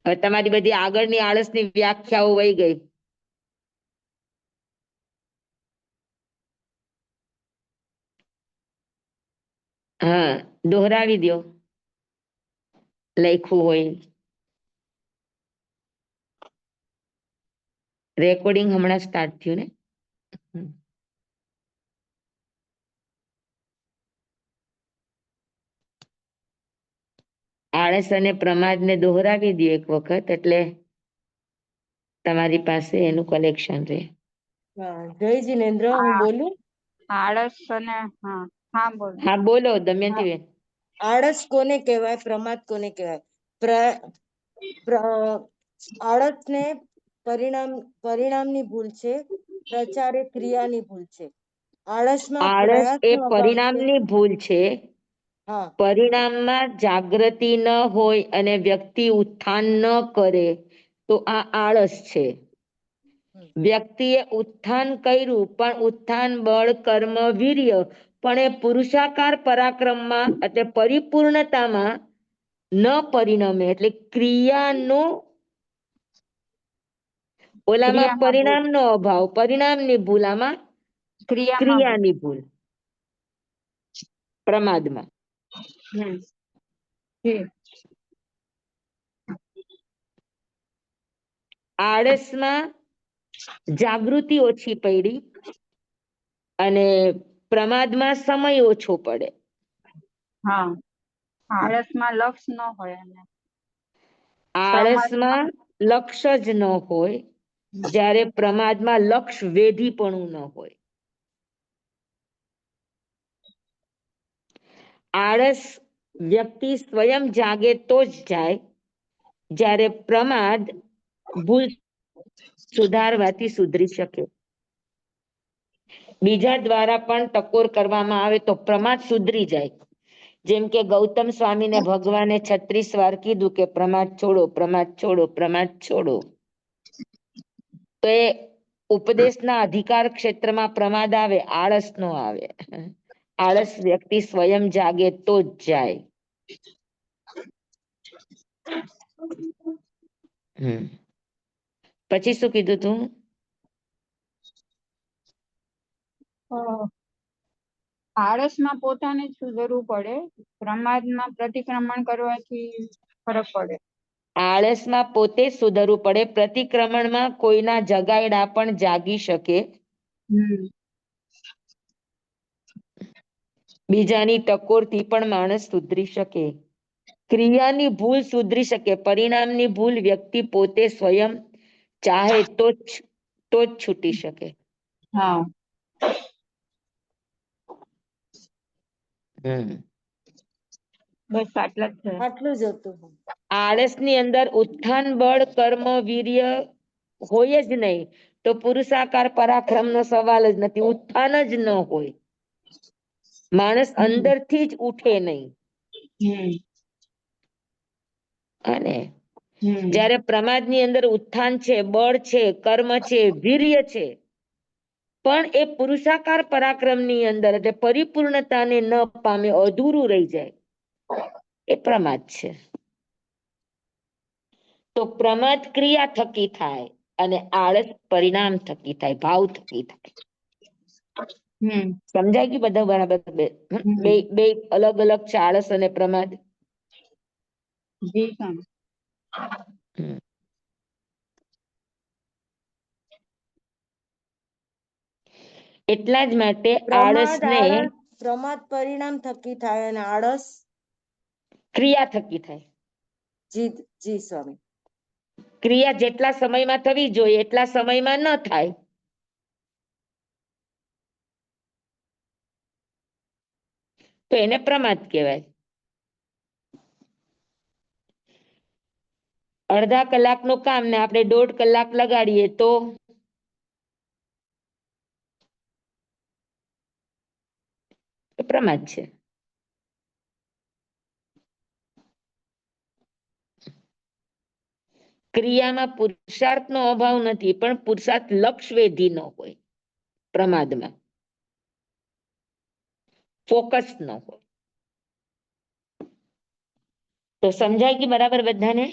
હવે તમારી બધી આગળની આળસની વ્યાખ્યાઓ વહી ગઈ. હા, દોહરાવી દો લખ્યું હોય. રેકોર્ડિંગ હમણાં સ્ટાર્ટ થયું ને. આળસ અને પ્રમાદને દોહરાવી દો એક વખત, એટલે તમારી પાસે એનું કલેક્શન રહે. જય જીનેન્દ્ર, હું બોલું? આળસ અને હા બોલો. હા બોલો દમયંતીબેન. આળસ કોને કહેવાય, પ્રમાદ કોને કહેવાય? આળસને પરિણામની ભૂલ છે, પ્રચાર એ ક્રિયાની ભૂલ છે. આળસમાં આળસ એ પ્રયાસનો અભાવ છે. પરિણામની ભૂલ છે. હા, પરિણામમાં જાગૃતિ ન હોય અને વ્યક્તિ ઉત્થાન ન કરે તો આ આળસ છે. વ્યક્તિએ ઉત્થાન કર્યું, પણ ઉત્થાન બળ કર્મ વીર્ય પણ એ પુરુષાકાર પરાક્રમમાં એટલે પરિપૂર્ણતામાં ન પરિણમે, એટલે ક્રિયાનો ઓલામાં પરિણામનો અભાવ, પરિણામની ભૂલ, આમાં ક્રિયાની ભૂલ, પ્રમાદમાં. આળસમાં જાગૃતિ ઓછી પડી અને પ્રમાદમાં સમય ઓછો પડે. હા, આળસમાં લક્ષ ન હોય અને આળસમાં લક્ષ્ય જ ન હોય, જ્યારે પ્રમાદમાં લક્ષ વેધીપણું ન હોય. આળસ વ્યક્તિ સ્વયં જાગે તો જ જાય, જ્યારે પ્રમાદ ભૂલ સુધારવાથી સુધરી શકે. બીજા દ્વારા પણ ટકોર કરવામાં આવે તો પ્રમાદ સુધરી જાય. જેમ કે ગૌતમ સ્વામીને ભગવાને 36 વાર કીધું કે પ્રમાદ છોડો, પ્રમાદ છોડો, પ્રમાદ છોડો. તો એ ઉપદેશના અધિકાર ક્ષેત્રમાં પ્રમાદ આવે, આળસ નો આવે. આળસ વ્યક્તિ સ્વયં જાગે તો જ જાય. પછી શું કીધું તું? આળસમાં પોતાને જ સુધરવું પડે, પ્રમાદમાં પ્રતિક્રમણ કરવાથી ફરક પડે. આળસમાં પોતે સુધરવું પડે, પ્રતિક્રમણમાં કોઈના જગાયડા પણ જાગી શકે. બીજાની ટકોરથી પણ માણસ સુધરી શકે. ક્રિયાની ભૂલ સુધરી શકે, પરિણામની ભૂલ વ્યક્તિ પોતે સ્વયં ચાહે તો જ છૂટી શકે. હા. બસ આટલા જ છે. આટલું જ હતું. આળસની અંદર ઉત્થાન બળ કર્મ વીર્ય હોય જ નહીં, તો પુરુષાકાર પરાક્રમનો સવાલ જ નથી, ઉત્થાન જ ન હોય. માણસ અંદરથી જ ઉઠે નહીં. અને જ્યારે પ્રમાદની અંદર ઉત્થાન છે, બળ છે, કર્મ છે, વીર્ય છે, પણ એ પુરુષાકાર પરાક્રમની અંદર એટલે પરિપૂર્ણતાને ન પામે, અધૂરું રહી જાય, એ પ્રમાદ છે. તો પ્રમાદ ક્રિયા થકી થાય અને આળસ પરિણામ થકી થાય, ભાવ થકી થાય. સમજાય ગયું બધા બરાબર? બે અલગ અલગ છે, આળસ અને પ્રમાદ. એટલા જ માટે પ્રમાદ પરિણામ થકી થાય અને આળસ ક્રિયા થકી થાય. જી સ્વામી. ક્રિયા જેટલા સમયમાં થવી જોઈએ એટલા સમયમાં ન થાય તો એને પ્રમાદ કહેવાય. અડધા કલાકનું કામ ને આપણે 1.5 કલાક લગાડીએ તો પ્રમાદ છે. ક્રિયામાં પુરુષાર્થનો અભાવ નથી, પણ પુરુષાર્થ લક્ષવેધી ન હોય. પ્રમાદમાં ફોકસ ન હોય. તો સમજાય કે બરાબર બધાને?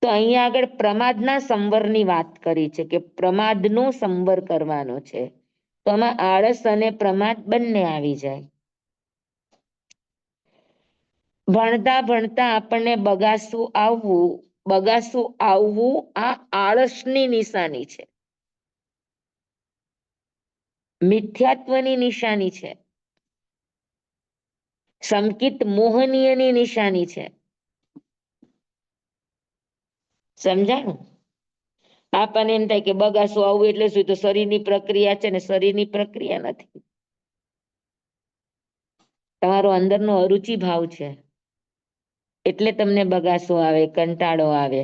તો અહીંયા આગળ પ્રમાદના સંવરની વાત કરી છે કે પ્રમાદનો સંવર કરવાનો છે. તો આમાં આળસ અને પ્રમાદ બંને આવી જાય. ભણતા ભણતા આપણને બગાસું આવવું આ આળસની નિશાની છે, મિથ્યાત્વની નિશાની છે, સંકિત મોહનીયની નિશાની છે. સમજાણું? આપણને એમ થાય કે બગાસું આવવું એટલે શું? તો શરીરની પ્રક્રિયા છે ને, શરીરની પ્રક્રિયા નથી. તમારો અંદરનો અરુચિ ભાવ છે એટલે તમને બગાસો આવે, કંટાળો આવે.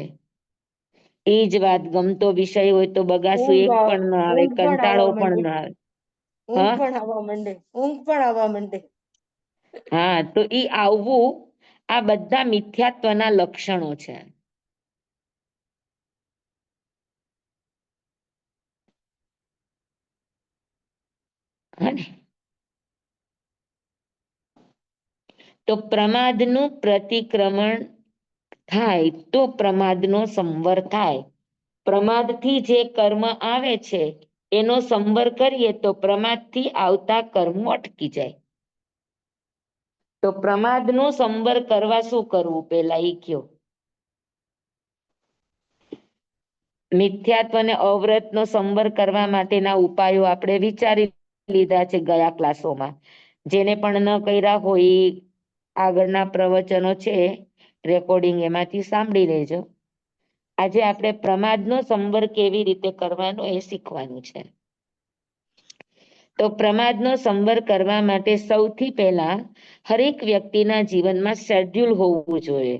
એ જ વાત ગમતો વિષય હોય તો બગાસું એક પણ ન આવે, ઊંઘ પણ કંટાળો આવવા પણ માંડે, ન આવે. ઊંઘ હા પણ આવવા માંડે, ઊંઘ પણ આવવા માંડે. હા, તો ઈ આવવું આ બધા મિથ્યાત્વના લક્ષણો છે. હા, તો પ્રમાદનું પ્રતિક્રમણ થાય તો પ્રમાદનો સંવર થાય. પ્રમાદથી જે કર્મ આવે છે એનો સંવર કરીએ તો પ્રમાદથી આવતા કર્મો અટકી જાય. તો પ્રમાદનો સંવર કરવા શું કરવું પેલા ઈ કયો? મિથ્યાત્વ અને અવરતનો સંવર કરવા માટેના ઉપાયો આપણે વિચારી લીધા છે ગયા ક્લાસોમાં. જેને પણ ન કર્યા હોય ઈ આગળના પ્રવચનો છે રેકોર્ડિંગ, એમાંથી સાંભળી લેજો. આજે આપણે પ્રમાદનો સંવર કેવી રીતે કરવાનો એ શીખવાનું છે. તો પ્રમાદનો સંવર કરવા માટે સૌથી પહેલા હરેક વ્યક્તિના જીવનમાં શેડ્યુલ હોવું જોઈએ.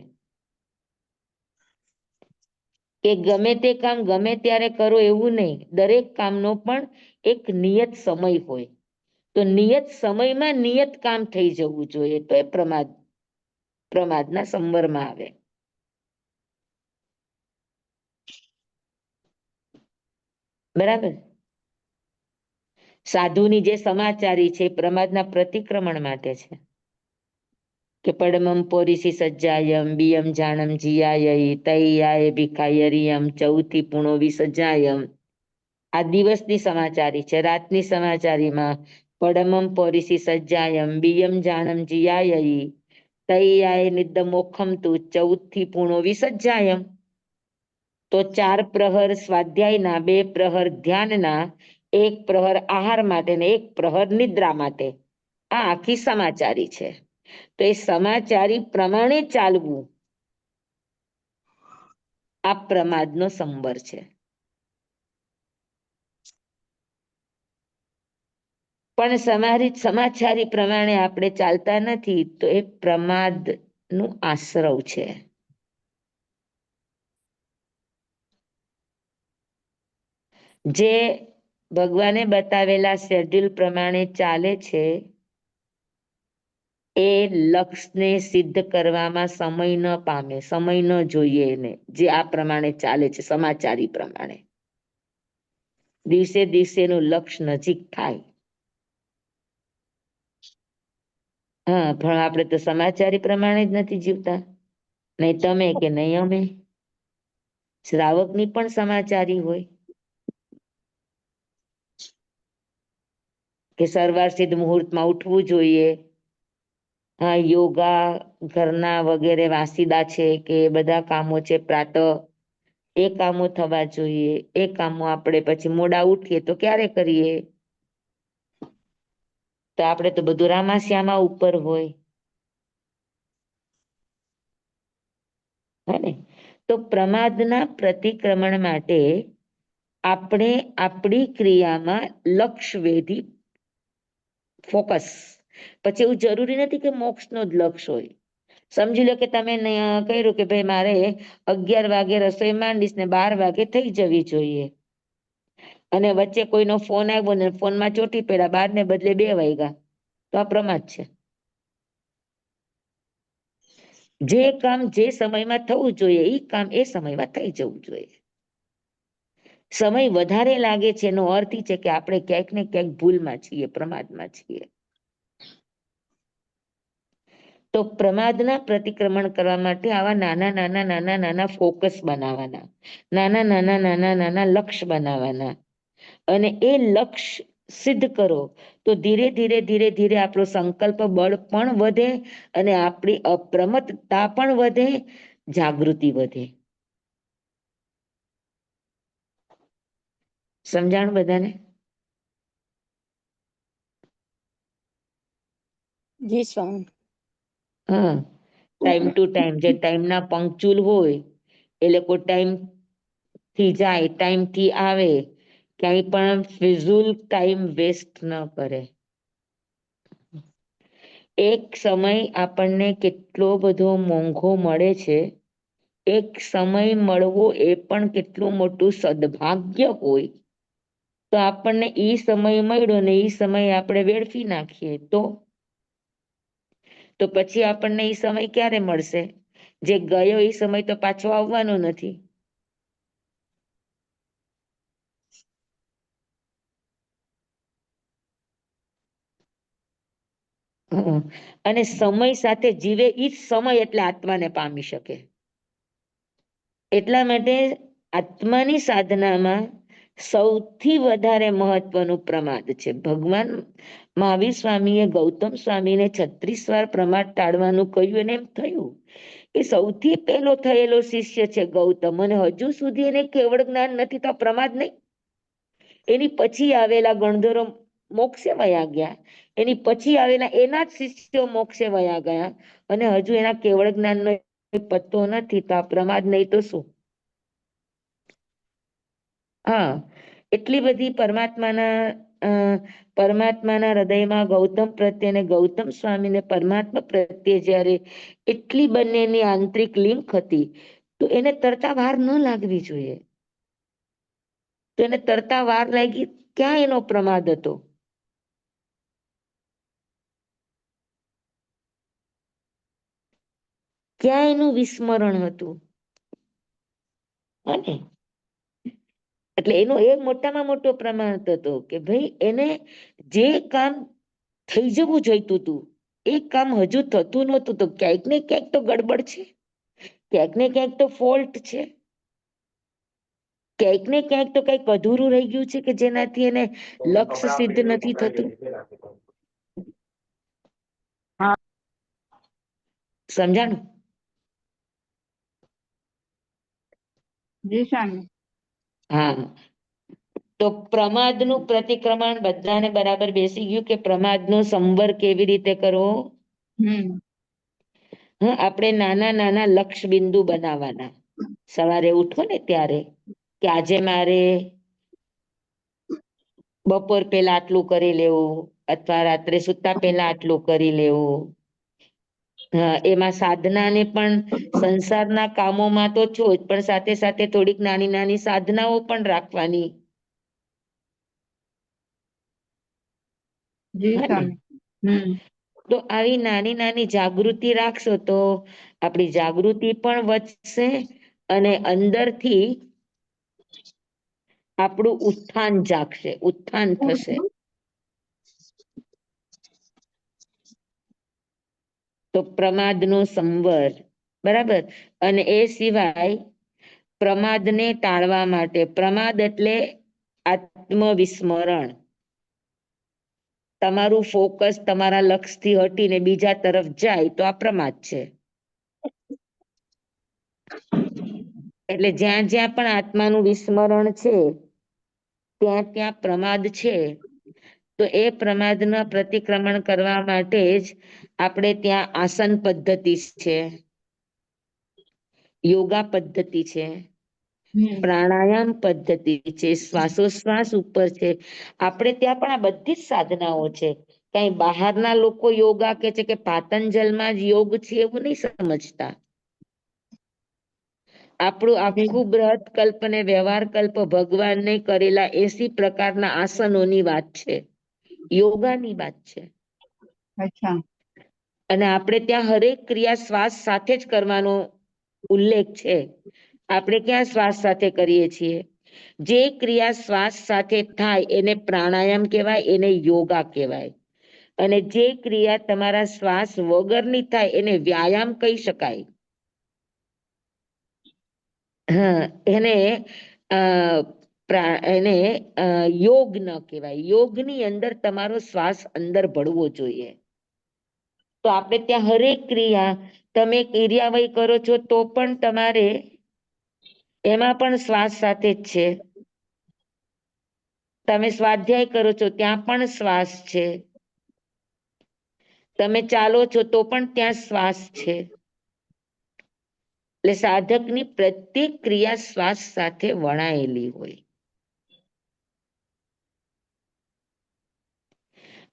કે ગમે તે કામ ગમે ત્યારે કરો એવું નહીં, દરેક કામનો પણ એક નિયત સમય હોય. તો નિયત સમયમાં નિયત કામ થઈ જવું જોઈએ, તો એ પ્રમાદના સંવરમાં આવે. બરાબર? સાધુની જે સમાચારી છે એ પ્રમાદના પ્રતિક્રમણ માટે છે. કે પડમમ પોરીસી સજ્જાયમ બિયમ જાણમ જીયાય તૈયાય ભિખાયરિયમ ચૌથી પૂણો વિસજ્જાયમ. આ દિવસની સમાચારી છે. રાતની સમાચારીમાં પડમમ પોરીસી સજ્જાયમ બિયમ જાણમ જીયાય તૈયાય નિદ્દ મોખમ તું ચૌથી પૂણો વિસજ્જાયમ. તો 4 પ્રહર સ્વાધ્યાયના, 2 પ્રહર ધ્યાનના, 1 પ્રહર આહાર માટે ને 1 પ્રહર નિદ્રા માટે. આ આખી સમાચારી છે. તો એ સમાચારી પ્રમાણે ચાલવું આ પ્રમાદનો સંવર છે. પણ સમાચારી પ્રમાણે આપણે ચાલતા નથી તો એ પ્રમાદનું આશ્રવ છે. જે ભગવાને બતાવેલા શેડ્યુલ પ્રમાણે ચાલે છે એ લક્ષ્યને સિદ્ધ કરવામાં સમય ન પામે, સમય ન જોઈએ એને. જે આ પ્રમાણે ચાલે છે સમાચારી પ્રમાણે, દિવસે દિવસે એનું લક્ષ્ય નજીક થાય. હા, પણ આપણે તો સમાચારી પ્રમાણે જ નથી જીવતા. નહીં તમે કે નહીં અમે. શ્રાવકની પણ સમાચારી હોય કે સવાર સિદ્ધ મુહૂર્તમાં ઉઠવું જોઈએ. હા, યોગા ઘરના વગેરે વાસીદા છે કે બધા કામો છે પ્રાતઃ, એ કામો થવા જોઈએ. એ કામો આપણે પછી મોડા ઉઠીએ તો ક્યારે કરીએ? તો આપણે તો બધું રામાશ્યામા ઉપર હોય. હે ને? તો પ્રમાદના પ્રતિક્રમણ માટે આપણે આપણી ક્રિયામાં લક્ષ્ય વેધી ફોકસ. પછી એવું જરૂરી નથી કે મોક્ષનો જ લક્ષ્ય હોય. સમજી લો કે તમે કહ્યું કે ભાઈ મારે 11 વાગે રસોઈ માંડીશ ને 12 વાગે થઈ જવી જોઈએ, અને વચ્ચે કોઈનો ફોન આવ્યો ને ફોનમાં ચોટી પડ્યા, 12 ને બદલે 2 વાગ્યા, તો આ પ્રમાદ છે. જે કામ જે સમયમાં થવું જોઈએ એ કામ એ સમયમાં થઈ જવું જોઈએ. સમય વધારે લાગે છે એનો અર્થ એ છે કે આપણે ક્યાંક ને ક્યાંક ભૂલમાં છીએ, પ્રમાદમાં છીએ. તો તો પ્રમાદના પ્રતિક્રમણ કરવા માટે આવા નાના નાના નાના નાના ફોકસ બનાવવાના, નાના નાના નાના નાના લક્ષ્ય બનાવવાના, અને એ લક્ષ્ય સિદ્ધ કરો તો ધીરે ધીરે ધીરે ધીરે આપણો સંકલ્પ બળ પણ વધે અને આપણી અપ્રમત્તતા પણ વધે, જાગૃતિ વધે. સમજાણ બધાને? જી સ્વામી. હા, ટાઈમ ટુ ટાઈમ, જે ટાઈમના પંક્ચુઅલ હોય એ લોકો ટાઈમ થી જાય, ટાઈમ થી આવે, ક્યાંય પણ ફિઝુલ ટાઈમ વેસ્ટ ન કરે. એક સમય આપણને કેટલો બધો મોંઘો મળે છે, એક સમય મળવો એ પણ કેટલું મોટું સદભાગ્ય હોય. તો આપણને ઈ સમય મળ્યો ને ઈ સમય આપણે વેડફી નાખીએ તો પછી આપણને ઈ સમય ક્યારે મળશે? જે ગયો એ સમય તો પાછો આવવાનો નથી. અને સમય સાથે જીવે ઈ જ સમય એટલે આત્માને પામી શકે. એટલા માટે આત્માની સાધનામાં સૌથી વધારે મહત્વનું પ્રમાદ છે. ભગવાન મહાવીર સ્વામીએ ગૌતમ સ્વામીને 36 વાર પ્રમાદ ટાળવાનું કહ્યું અને એમ થયું કે સૌથી પહેલો થયેલો શિષ્ય છે ગૌતમ, અને હજુ સુધી એને કેવળ જ્ઞાન નથી તો પ્રમાદ નહીં. એની પછી આવેલા ગણધરો મોક્ષે વયા ગયા, એની પછી આવેલા એના જ શિષ્યો મોક્ષે વયા ગયા, અને હજુ એના કેવળ જ્ઞાનનો પત્તો નથી તો આ પ્રમાદ નહીં તો શું? હા, એટલી બધી પરમાત્માના હૃદયમાં ગૌતમ પ્રત્યે અને ગૌતમ સ્વામીને પરમાત્મા પ્રત્યે જ્યારે એટલી બંનેની આંતરિક લિંક હતી તો એને તરતા વાર ન લાગવી જોઈએ. તો એને તરતા વાર લાગી, ક્યાં એનો પ્રમાદ હતો? ક્યાં એનું વિસ્મરણ હતું? અને એટલે એનો એ મોટામાં મોટો પ્રમાણ હતો કે ભાઈ એને જે કામ થઈ જવું જોઈતું હતું એ કામ હજુ થતું નહોતું, તો ક્યાંક ને ક્યાંક તો ગડબડ છે, ક્યાંક ને ક્યાંક તો ફોલ્ટ છે, ક્યાંક ને ક્યાંક તો કઈક અધૂરું રહી ગયું છે કે જેનાથી એને લક્ષ્ય સિદ્ધ નથી થતું. સમજાણું? જી સ્વામી. હા, તો પ્રમાદનું પ્રતિક્રમણ બધાને બરાબર બેસી ગયું કે પ્રમાદનો સંવર કેવી રીતે કરવો? હા, આપણે નાના નાના લક્ષ્ય બિંદુ બનાવવાના. સવારે ઉઠો ને ત્યારે કે આજે મારે બપોર પહેલા આટલું કરી લેવું, અથવા રાત્રે સુતા પહેલા આટલું કરી લેવું. એમાં સાધનાને પણ સંસારના કામોમાં તો છો જ, પણ સાથે સાથે થોડીક નાની નાની સાધનાઓ પણ રાખવાની. જી હા ને? સ્વામી. તો આવી નાની નાની જાગૃતિ રાખશો તો આપણી જાગૃતિ પણ વધશે અને અંદરથી આપણું ઉત્થાન જાગશે, ઉત્થાન થશે. તો પ્રમાદનો સંવર, બરાબર. અને એ સિવાય પ્રમાદને ટાળવા માટે, પ્રમાદ એટલે આત્મવિસ્મરણ. તમારું ફોકસ તમારા લક્ષ્યથી હટીને બીજા તરફ જાય તો આ પ્રમાદ છે. એટલે જ્યાં જ્યાં પણ આત્માનું વિસ્મરણ છે ત્યાં ત્યાં પ્રમાદ છે. તો એ પ્રમાદના પ્રતિક્રમણ કરવા માટે જ આપણે ત્યાં આસન પદ્ધતિ છે, યોગા પદ્ધતિ છે, પ્રાણાયામ પદ્ધતિ છે, શ્વાસોશ્વાસ ઉપર છે. આપણે ત્યાં પણ આ બધી જ સાધનાઓ છે. કઈ બહારના લોકો યોગા કે છે કે પાતંજલમાં જ યોગ છે એવું નહીં સમજતા. આપણું આખું બૃહદ કલ્પ અને વ્યવહાર કલ્પ ભગવાનને કરેલા 80 પ્રકારના આસનોની વાત છે, યોગાની વાત છે. અચ્છા. અને આપણે ત્યાં હરેક ક્રિયા શ્વાસ સાથે જ કરવાનો ઉલ્લેખ છે. આપણે ક્યાં શ્વાસ સાથે કરીએ છીએ? જે ક્રિયા શ્વાસ સાથે થાય એને પ્રાણાયામ કહેવાય, એને યોગા કહેવાય. અને જે ક્રિયા તમારા શ્વાસ વગરની થાય એને વ્યાયામ કહી શકાય. હા, એને યોગ ન કહેવાય. યોગની અંદર તમારો શ્વાસ અંદર ભળવો જોઈએ. તો આપણે ત્યાં હરેક ક્રિયા તમે ક્રિયાવય કરો છો તો પણ તમારે એમાં પણ શ્વાસ સાથે જ છે. તમે સ્વાધ્યાય કરો છો ત્યાં પણ શ્વાસ છે. તમે ચાલો છો તો પણ ત્યાં શ્વાસ છે. એટલે સાધકની પ્રત્યેક ક્રિયા શ્વાસ સાથે વણાયેલી હોય.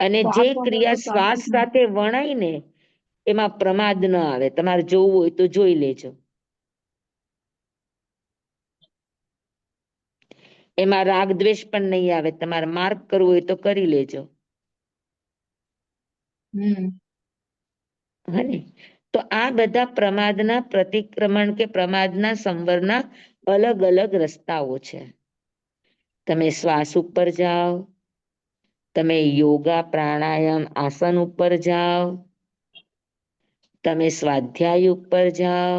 અને જે શ્વાસ વગર તો ક્રિયા શ્વાસ ચાલતું જ સાથે વણાય ને એમાં પ્રમાદ ન આવે. તમારે જોવું હોય તો જોઈ લેજો. એમાં રાગ દ્વેષ પણ નહીં આવે. તમારે માર્ક કરવું હોય તો કરી લેજો. હને તો આ બધા પ્રમાદના પ્રતિક્રમણ કે પ્રમાદના સંવરના અલગ અલગ રસ્તાઓ છે. તમે શ્વાસ ઉપર જાઓ, તમે યોગા પ્રાણાયામ આસન ઉપર જાઓ, તમે સ્વાધ્યાય ઉપર જાઓ,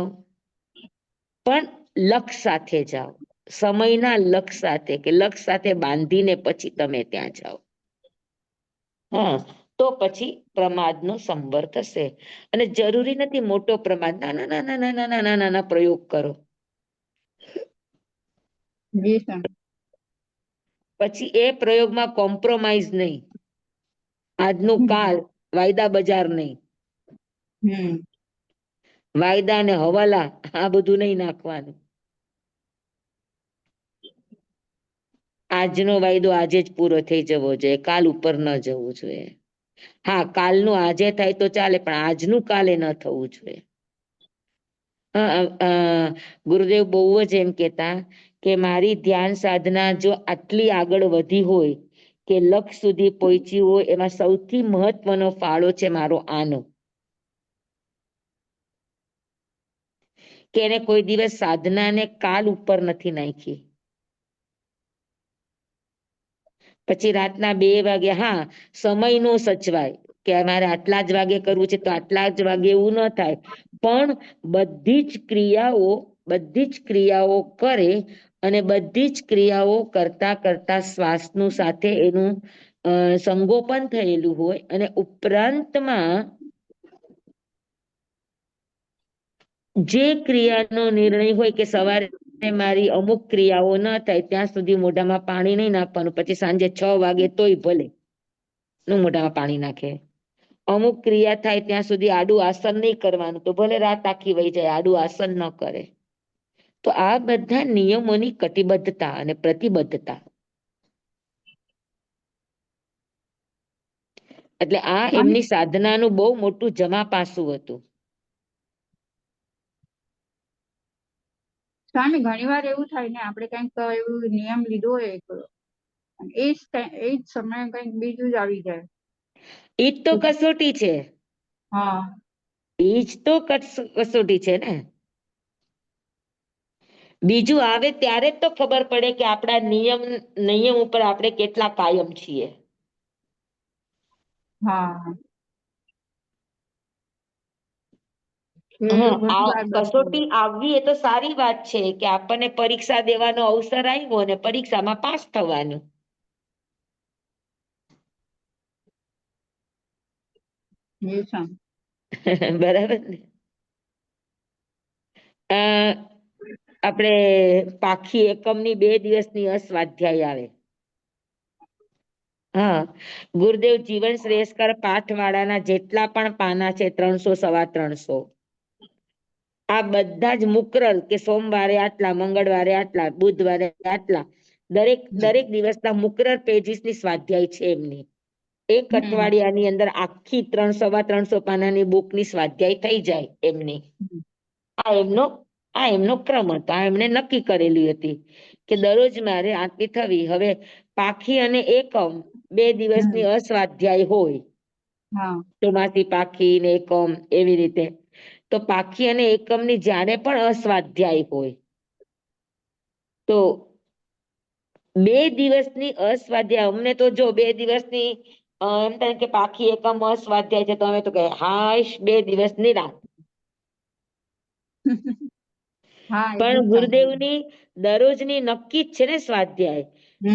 પણ લક્ષ સાથે જાઓ. સમયના લક્ષ સાથે કે લક્ષ સાથે બાંધીને પછી તમે ત્યાં જાઓ. હા, તો પછી પ્રમાદનો સંવર થશે. અને જરૂરી નથી મોટો પ્રમાદ. નાના નાના નાના નાના નાના પ્રયોગ કરો. પછી એ પ્રયોગમાં કોમ્પ્રોમાઇઝ નહીં. આજનું કાલ વાયદા બજાર નહીં. વાયદા ને હવાલા આ બધું નહીં નાખવાનું. આજનો વાયદો આજે જ પૂરો થઈ જવો જોઈએ. કાલ ઉપર ન જવું જોઈએ. હા, કાલનું આજે થાય તો ચાલે, પણ આજનું કાલે ન થવું જોઈએ. ગુરુદેવ બહુ જ એમ કેતા કે મારી ધ્યાન સાધના જો આટલી આગળ વધી હોય કે લક્ષ સુધી પહોંચી હોય, એમાં સૌથી મહત્વનો ફાળો છે મારો આનો. કે એને કોઈ દિવસ સાધનાને કાલ ઉપર નથી નાખી. પછી રાતના 2 વાગે હા સમય નો સચવાય કે અમારે આટલા જ વાગે કરવું છે તો આટલા જ વાગે એવું ન થાય. પણ બધી જ ક્રિયાઓ કરે અને બધી જ ક્રિયાઓ કરતા કરતા શ્વાસનું સાથે એનું સંગોપન થયેલું હોય. અને ઉપરાંતમાં જે ક્રિયાનો નિર્ણય હોય કે સવારે મારી અમુક ક્રિયાઓ ન થાય ત્યાં સુધી મોઢામાં પાણી નહીં નાખવાનું, પછી સાંજે 6 વાગે તોય ભલે મોઢામાં પાણી નાખે. અમુક ક્રિયા થાય ત્યાં સુધી આડું આસન નહીં કરવાનું, તો ભલે રાત આખી વહી જાય, આડું આસન ન કરે. તો આ બધા નિયમોની કટિબદ્ધતા અને પ્રતિબદ્ધતા. એટલે આ એમની સાધનાનું બહુ મોટું જમા પાસું હતું. સ્વામી, ઘણી વાર એવું થાય ને, આપણે કઈક એવું નિયમ લીધો હોય એ જ સમયે કઈક બીજું જ આવી જાય. ઈ જ તો કસોટી છે. હા, ઈ જ તો કસોટી છે ને. બીજું આવે ત્યારે જ તો ખબર પડે કે આપણા નિયમ ઉપર આપણે કેટલા કાયમ છીએ. હા, હા, ઘણી આ વાર બનતું કસોટી આવવી એ તો સારી વાત છે કે આપણને પરીક્ષા દેવાનો અવસર આવ્યો અને પરીક્ષામાં પાસ થવાનું. બરાબર ને. આપણે પાખી એકમની 2 દિવસની અસ્વાધ્યાય આવે. હા, ગુરુદેવ જીવન શ્રેયસ્કર પાઠવાળાના જેટલા પણ પાના છે 300 સવા 300, આ બધા જ મુકરલ કે સોમવારે આટલા, મંગળવારે આટલા, બુધવારે આટલા, દરેક દિવસના મુકરર પેજીસની સ્વાધ્યાય છે એમની. એક અઠવાડિયાની અંદર આખી 300 સવા 300 પાનાની બુકની સ્વાધ્યાય થઈ જાય એમની. આ એમનો ક્રમ હતો. આ એમણે નક્કી કરેલી હતી કે દરરોજ મારે આટલી થવી. હવે પાખી અને એકમ 2 દિવસની અસ્વાધ્યાય હોય. ચોમાસી પાખી ને એકમ એવી રીતે. તો પાખી અને એકમની જ્યારે પણ અસ્વાધ્યાય હોય તો 2 દિવસની અસ્વાધ્યાય, અમને તો જો 2 દિવસની એમ થાય કે પાખી એકમ સ્વાધ્યાય છે તો અમે તો કહે હાશ 2 દિવસ નિરાંત. હા એ પણ બી થાય. ગુરુદેવની દરરોજની નક્કી જ છે ને સ્વાધ્યાય.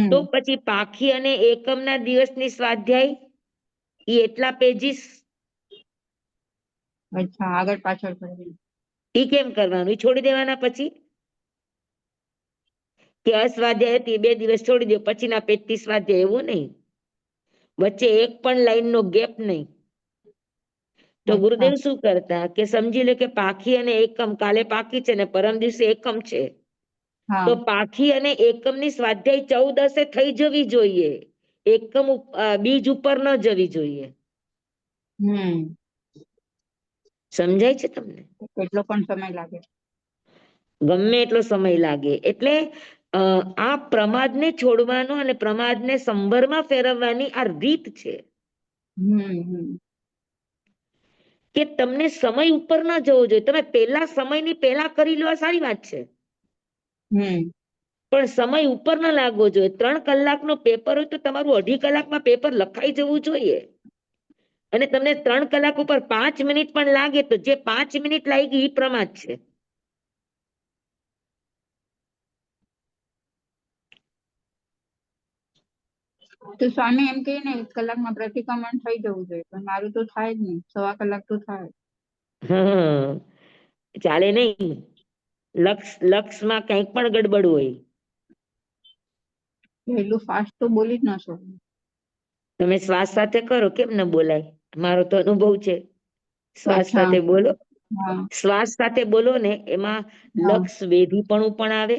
તો હમ પછી પાખી અને એકમના દિવસની સ્વાધ્યાય ઈ એટલા પેજીસ અચ્છા આગળ પાછળ કરી. ઈ કેમ કરવાનું? ઈ છોડી દેવાના પછી કે અસ્વાધ્યાય હતી 2 દિવસ છોડી દો પછીના પેજથી સ્વાધ્યાય, એવું નહીં. વચ્ચે એક પણ લાઈનનો ગેપ નહીં. તો અચ્છા ગુરુદેવ શું કરતા કે સમજી લે કે પાખી અને એકમ, કાલે પાખી છે ને પરમ દિવસે એકમ છે, હા તો પાખી અને એકમની સ્વાધ્યાય 14 થઈ જવી જોઈએ. એકમ બીજ ઉપર ન જવી જોઈએ. હમ સમજાય છે તમને? કેટલો પણ સમય લાગે. ગમે એટલો સમય લાગે. એટલે આ પ્રમાદને છોડવાનો અને પ્રમાદને સંભરમાં ફેરવવાની આ રીત છે. હમ કે તમને સમય ઉપર ના જવો જોઈએ. તમે પહેલા સમયની પહેલા કરી લો આ સારી વાત છે, હમ પણ સમય ઉપર ના લાગવો જોઈએ. 3 કલાકનો પેપર હોય તો તમારું 2.5 કલાકમાં પેપર લખાઈ જવું જોઈએ. અને તમને 3 કલાક ઉપર 5 મિનિટ પણ લાગે તો જે 5 મિનિટ લાગી એ પ્રમાદ છે. તો સ્વામી એમ કહે ને 1 કલાકમાં પ્રતિક્રમણ થઈ જવું જોઈએ, પણ મારું તો થાય જ નહીં. 1.25 કલાક તો થાય. હા, ચાલે નહીં. લક્ષમાં કંઈક પણ ગડબડ હોય. એટલું ફાસ્ટ તો બોલી જ ન શકો. તમે શ્વાસ સાથે કરો, કેમ ન બોલાય? મારો તો અનુભવ છે. શ્વાસ અચ્છા સાથે બોલો. હા શ્વાસ સાથે બોલો ને એમાં હા લક્ષ વેધીપણું પણ આવે,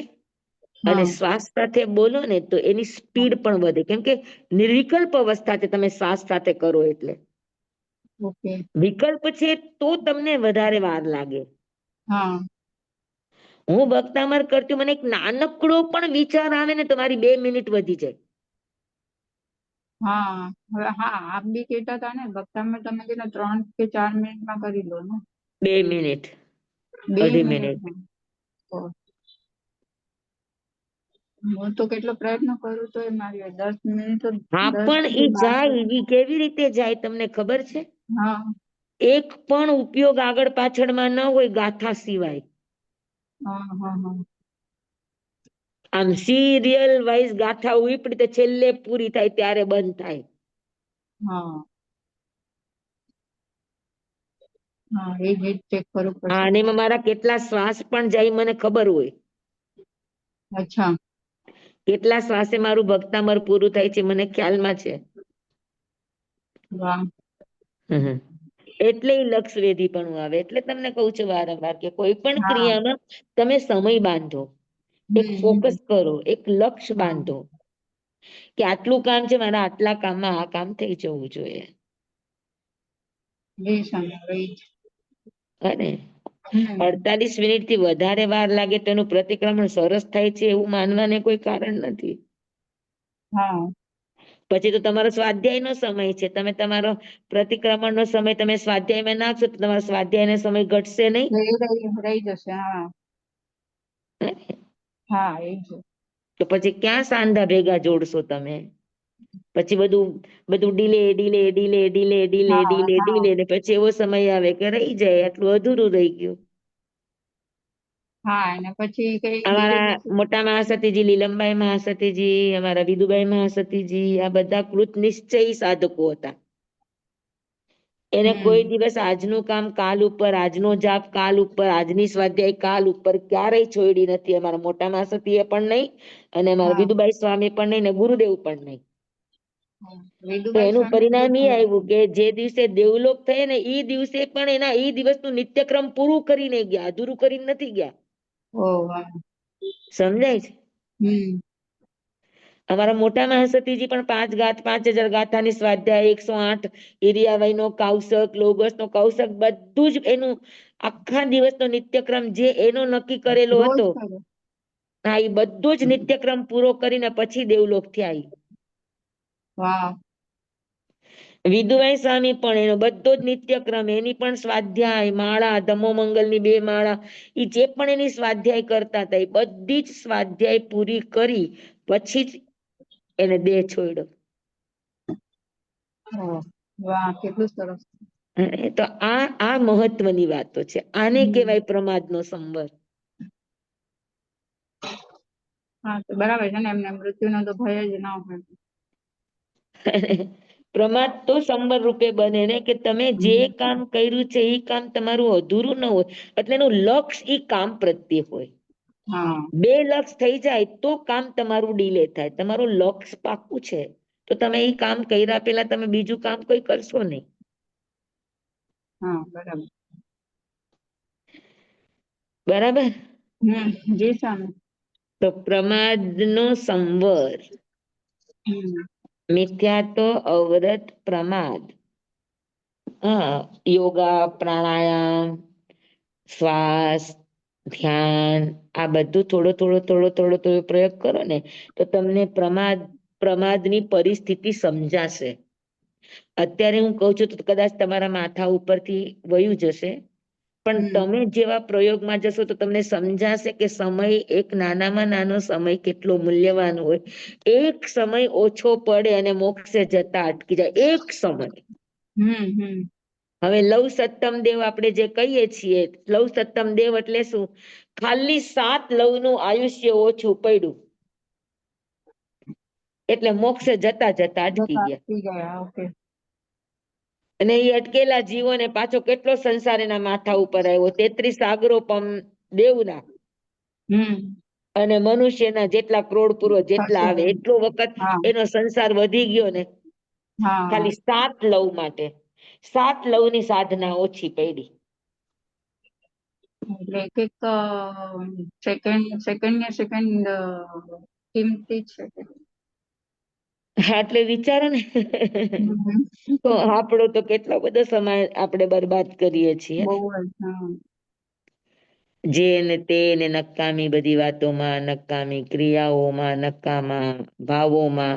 અને હા શ્વાસ સાથે બોલો ને તો એની સ્પીડ પણ વધે. કેમ કે નિર્વિકલ્પ અવસ્થાથી તમે શ્વાસ સાથે કરો એટલે. ઓકે વિકલ્પ છે તો તમને વધારે વાર લાગે. હા હું ભક્તામર કરતી, મને એક નાનકડો પણ વિચાર આવે ને તો મારી 2 મિનિટ વધી જાય. હા હવે હા આપ બી કહેતા હતા ને ભક્તામાં તમે કીધું 3 કે 4 મિનિટમાં કરી લો ને. 2 મિનિટ, 2 અઢી મિનિટ. મિનિટમાં. તો હું તો કેટલો પ્રયત્ન કરું તો એ મારી 10 મિનિટ તો હા 10 પણ થી એ 12 જાય, એ કેવી રીતે જાય તમને ખબર છે? હા એક પણ ઉપયોગ આગળ પાછળમાં ન હોય ગાથા સિવાય. હા હા હા આમ સિરિયલ વાઇઝ ગાથા ઉપડી તો છેલ્લે પૂરી થાય ત્યારે બંધ થાય. હા હા એ જ ચેક કરવું હા, પડશે. અને એમાં મારા કેટલા શ્વાસ પણ જાય મને ખબર હોય. અચ્છા કેટલા શ્વાસે મારું ભક્તામર પૂરું થાય છે મને ખ્યાલમાં છે. વાહ એટલે લક્ષ વેધી પણ આવે. એટલે તમને કઉ છું વારંવાર કે કોઈ પણ હા ક્રિયામાં તમે સમય બાંધો, એક ફોકસ કરો, એક લક્ષ્ય હા બાંધો કે આટલું કામ છે મારા, આટલા કામમાં આ કામ થઈ જવું જોઈએ. જી સ્વામી રહી જ. અને હમ 48 મિનિટ થી વધારે વાર લાગે તો એનું પ્રતિક્રમણ સરસ થાય છે એવું માનવાને કોઈ કારણ નથી. હા પછી તો તમારો સ્વાધ્યાય નો સમય છે. તમે તમારો પ્રતિક્રમણ નો સમય તમે સ્વાધ્યાયમાં નાખશો તો તમારો સ્વાધ્યાય નો સમય ઘટશે નહીં. રહી જશે. હા હા એ જ. તો પછી ક્યાં સાંધા ભેગા જોડશો તમે? પછી બધું delay delay delay delay delay હા ડીલે હા ડીલે ને પછી એવો સમય આવે કે રહી જાય, આટલું અધૂરું રહી ગયું. હા અને પછી કઈ બીજે અમારા દિવસે મોટા મહાસતીજી, લીલમભાઈ મહાસતીજી, અમારા વિદુભાઈ મહાસતીજી, આ બધા કૃત નિશ્ચયી સાધકો હતા. એને કોઈ હમ દિવસ આજનું કામ કાલ ઉપર, આજનો જાપ કાલ ઉપર, આજની સ્વાધ્યાય કાલ ઉપર ક્યારેય છોડી નથી. અમારા મોટા મહાસતીએ પણ નહીં, અને અમારા હા વિદુભાઈ સ્વામી પણ નહીં, ને ગુરુદેવ પણ નહીં. તો વેદુભાઈ એનું સ્વામી પરિણામ એ આવ્યું કે જે દિવસે દેવલોક થયે ને ઈ દિવસે પણ એના ઈ દિવસનું નિત્યક્રમ પૂરું કરીને ગયા, અધૂરું કરીને નથી ગયા. ઓહ વાહ સમજાય છે? હમ અમારા મોટા મહાસતીજી પણ 5000 ગાથાની સ્વાધ્યાય, 108 એરિયાવાઈ નો કૌશક, લોગસ નો કૌશક, બધું જ એનું આખા દિવસનો નિત્યક્રમ જે એનો નક્કી કરેલો રોજ હતો. કરે. હા, એ બધો જ નિત્યક્રમ પૂરો કરીને પછી દેવલોક થયા ઈ. વાહ વિદુભાઈ સ્વામી પણ એનો બધો જ નિત્યક્રમ, એની પણ સ્વાધ્યાય, માળા, તમોમંગલની 2 માળા, ઈ જે પણ એની સ્વાધ્યાય કરતા હતા એ બધી જ સ્વાધ્યાય પૂરી કરી પછી જ એને દેહ છોડ્યો. ઓહ, વાહ કેટલું સરસ. તો આ મહત્વની વાતો છે. આને હમ. કહેવાય પ્રમાદનો સંવર. હા તો બરાબર છે ને, એમને મૃત્યુનો તો ભય જ ના હોય. પ્રમાદ તો સંવર રૂપે બને ને કે તમે જે હમ. કામ કર્યું છે એ કામ તમારું અધૂરું ન હોય, એટલે એનું લક્ષ્ય એ કામ પ્રત્યે હોય. હા બે લક્ષ થઈ જાય તો કામ તમારું ડીલે થાય. તમારું લક્ષ્ય પાક્કું છે તો તમે એ કામ કર્યા પેલા તમે બીજું કામ કોઈ કરશો નહીં. હા બરાબર. બરાબર. જી સ્વામી. તો પ્રમાદનો સંવર. હમ. મિથ્યા તો અવરત પ્રમાદ. હા, યોગા, પ્રાણાયામ, શ્વાસ, ધ્યાન, આ બધું થોડો પ્રયોગ કરો ને તો તમને પ્રમાદની પરિસ્થિતિ સમજાશે. અત્યારે હું કઉ છું તો કદાચ તમારા માથા ઉપરથી વયું જશે, પણ હમ. તમે જેવા પ્રયોગમાં જશો તો તમને સમજાશે કે સમય, એક નાનામાં નાનો સમય કેટલો મૂલ્યવાન હોય. એક સમય ઓછો પડે અને મોક્ષે જતા અટકી જાય. એક સમય. હમ. હવે લવ સત્તમ દેવ આપણે જે કહીએ છીએ, લવ સત્તમ દેવ એટલે શું? ખાલી 7 લવનું આયુષ્ય ઓછું પડ્યું એટલે મોક્ષે જતા જતા અટકી જતા ગયા. થઈ ગયા. ઓકે. અને એ અટકેલા જીવોને પાછો કેટલો સંસાર એના માથા ઉપર આવ્યો. 33 સાગરો દેવના હમ. અને મનુષ્યના જેટલા ક્રોડ પૂર્વ જેટલા થશે. આવે એટલો વખત હા એનો સંસાર વધી ગયો ને. હા. ખાલી 7 લવ માટે 7 લવની સાધના ઓછી પડી. એટલે એક એક સેકન્ડ ને સેકન્ડ કિંમતી છે. એટલે વિચારો ને હમ. તો આપણો તો કેટલો બધો સમય આપણે બરબાદ કરીએ છીએ. બહુ જ. હા. જે ને તે ને નકામી બધી વાતોમાં, નકામી ક્રિયાઓમાં, નકામા ભાવોમાં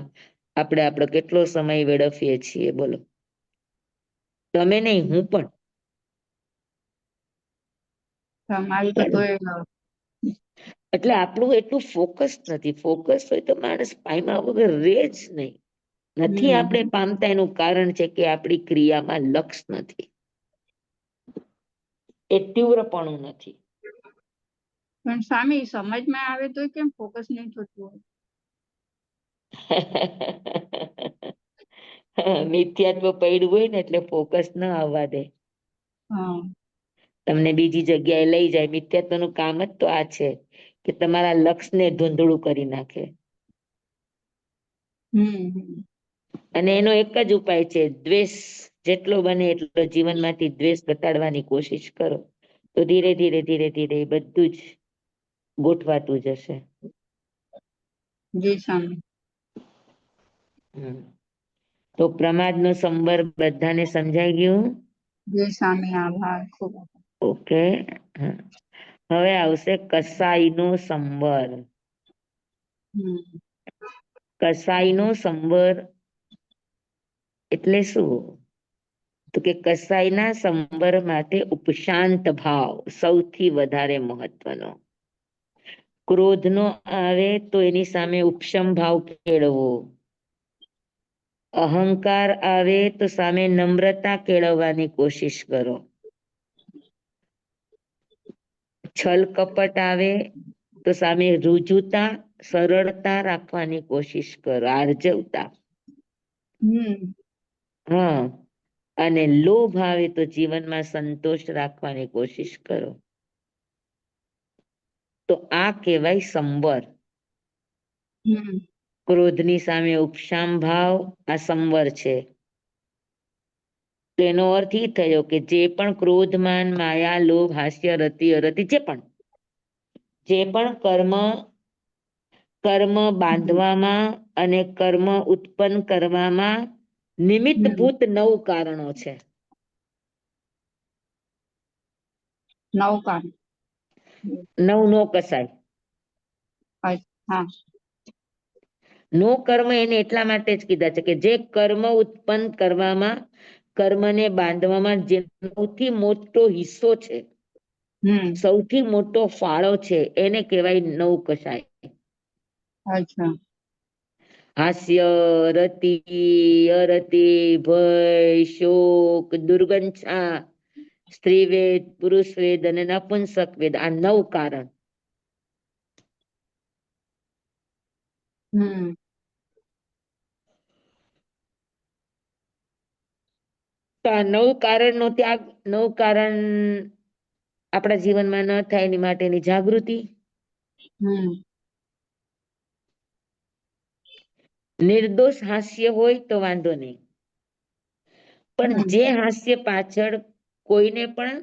આપણે આપણો કેટલો સમય વેડફીએ છીએ બોલો. તમે નહીં, હું પણ. મારી તો તોય એટલે આપણું એટલું ફોકસ નથી. ફોકસ હોય તો માણસ પાયમા વગર રે જ નહીં. નથી આપણે હમ. પામતા એનું કારણ છે કે આપણી ક્રિયામાં લક્ષ નથી. એ તીવ્રપણું નથી. પણ સ્વામી સમજમાં આવે તો કેમ ફોકસ નહીં થતું હોય? મિથ્યાત્વ પડ્યું હોય ને એટલે ફોકસ ના આવવા દે. હા. તમને બીજી જગ્યાએ લઈ જાય. મિથ્યાત્વનું કામ જ તો આ છે કે તમારા લક્ષ્યને ધૂંધળું કરી નાખે. હમ. અને એનો એક જ ઉપાય છે, દ્વેષ. જેટલો બને એટલો જીવનમાંથી દ્વેષ ઘટાડવાની કોશિશ કરો. તો ધીરે ધીરે બધું જ ગોઠવાતું જશે. જી સ્વામી. તો પ્રમાદનો સંવર બધાને સમજાઈ ગયું? જી સ્વામી, આભાર ખૂબ. ઓકે. હવે આવશે કસાઈનો સંવર. હમ. કસાઈનો સંવર એટલે શું? તો કે કસાઈના સંવર માટે ઉપશાંત ભાવ સૌથી વધારે મહત્વનો. ક્રોધનો આવે તો એની સામે ઉપશમ ભાવ કેળવવો. અહંકાર આવે તો સામે નમ્રતા કેળવવાની કોશિશ કરો. છલ કપટ આવે તો સામે રુજુતા, સરળતા રાખવાની કોશિશ કરો, આર્જવતા. હમ. હા. અને લોભ આવે તો જીવનમાં સંતોષ રાખવાની કોશિશ કરો. તો આ કહેવાય સંવર. હમ. ક્રોધની સામે ઉપશામ ભાવ આ સંવર છે. તેનો અર્થ એ થયો કે જે પણ ક્રોધમાન, માયા, લોભ, હાસ્ય, રતિ, અરતિ જે પણ કર્મ બાંધવામાં અને કર્મ ઉત્પન્ન કરવામાં હમ. નિમિત્તભૂત 9 કારણો છે. 9 કામ. 9 નો કસાય. હા. નો કર્મ એને એટલા માટે જ કીધા છે કે જે કર્મ ઉત્પન્ન કરવામાં, કર્મને બાંધવામાં જે સૌથી મોટો હિસ્સો છે, હમ. સૌથી મોટો ફાળો છે, એને કહેવાય 9 કસાય. અચ્છા. હાસ્ય, રતિ, અરતિ, ભય, શોક, દુર્ગંછા, સ્ત્રીવેદ, પુરુષવેદ અને નપુંસક વેદ, આ 9 કારણ. હમ તો આ 9 કારણનો ત્યાગ, 9 કારણ આપણા જીવનમાં ન થાય એની માટેની જાગૃતિ. હમ નિર્દોષ હાસ્ય હોય તો વાંધો નહીં, પણ હમ જે હાસ્ય પાછળ કોઈને પણ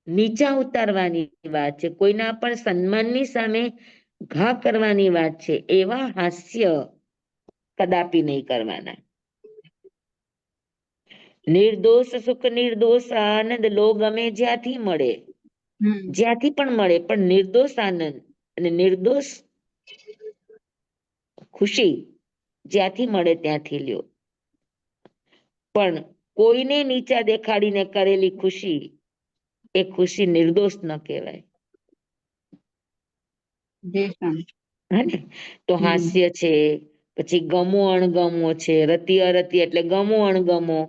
નીચા ઉતારવાની વાત છે, કોઈના પણ સન્માનની સામે ઘા કરવાની વાત છે, એવા હાસ્ય કદાપી નહીં કરવાના. નિર્દોષ સુખ, નિર્દોષ આનંદ લો ગમે જ્યાંથી મળે, હમ જ્યાંથી પણ મળે, પણ નિર્દોષ આનંદ અને નિર્દોષ ખુશી જ્યાંથી મળે ત્યાંથી લ્યો. પણ કોઈને નીચા દેખાડીને કરેલી ખુશી, એ ખુશી નિર્દોષ ન કહેવાય. જી સ્વામી. હે તો હાસ્ય છે, પછી ગમો અણગમો છે, રતિ અરતિ એટલે ગમો અણગમો,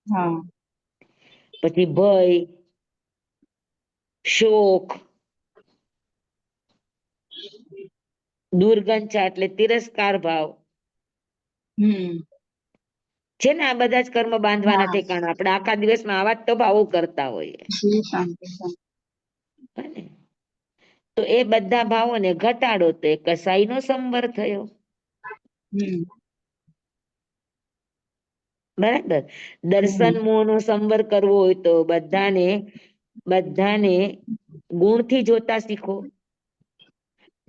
હા પછી ભય, શોક, દુર્ગંછા એટલે તિરસ્કાર ભાવ હમ છે ને. આ બધા જ કર્મ બાંધવાના હા ઠેકાણા. આપણે આખા દિવસમાં આવા જ તો ભાવો કરતા હોઈએ. જી સ્વામી. હે ને? તો એ બધા ભાવોને ઘટાડો તો એ કસાઈનો સંવર થયો. હમ બરાબર. દર્શન મોહનો સંવર કરવો હોય તો બધાને ગુણથી જોતા શીખો.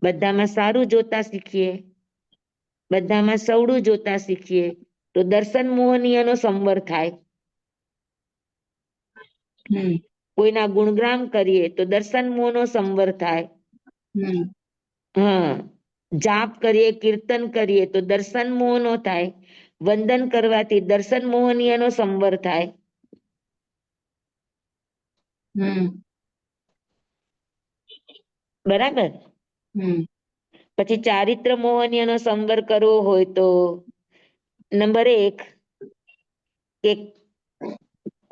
બધામાં સારું જોતા શીખીએ, બધામાં સવડું જોતા શીખીએ, તો દર્શન મોહનીયનો સંવર થાય. હમ કોઈના ગુણગાન કરીએ તો દર્શન મોહનો સંવર થાય. હમ હા, જાપ કરીએ, કીર્તન કરીએ તો દર્શન મોહનો થાય. વંદન કરવાથી દર્શન મોહનીયનો સંવર થાય. હમ બરાબર. હમ પછી ચારિત્ર મોહનીયનો સંવર કરવો હોય તો નંબર 1 કે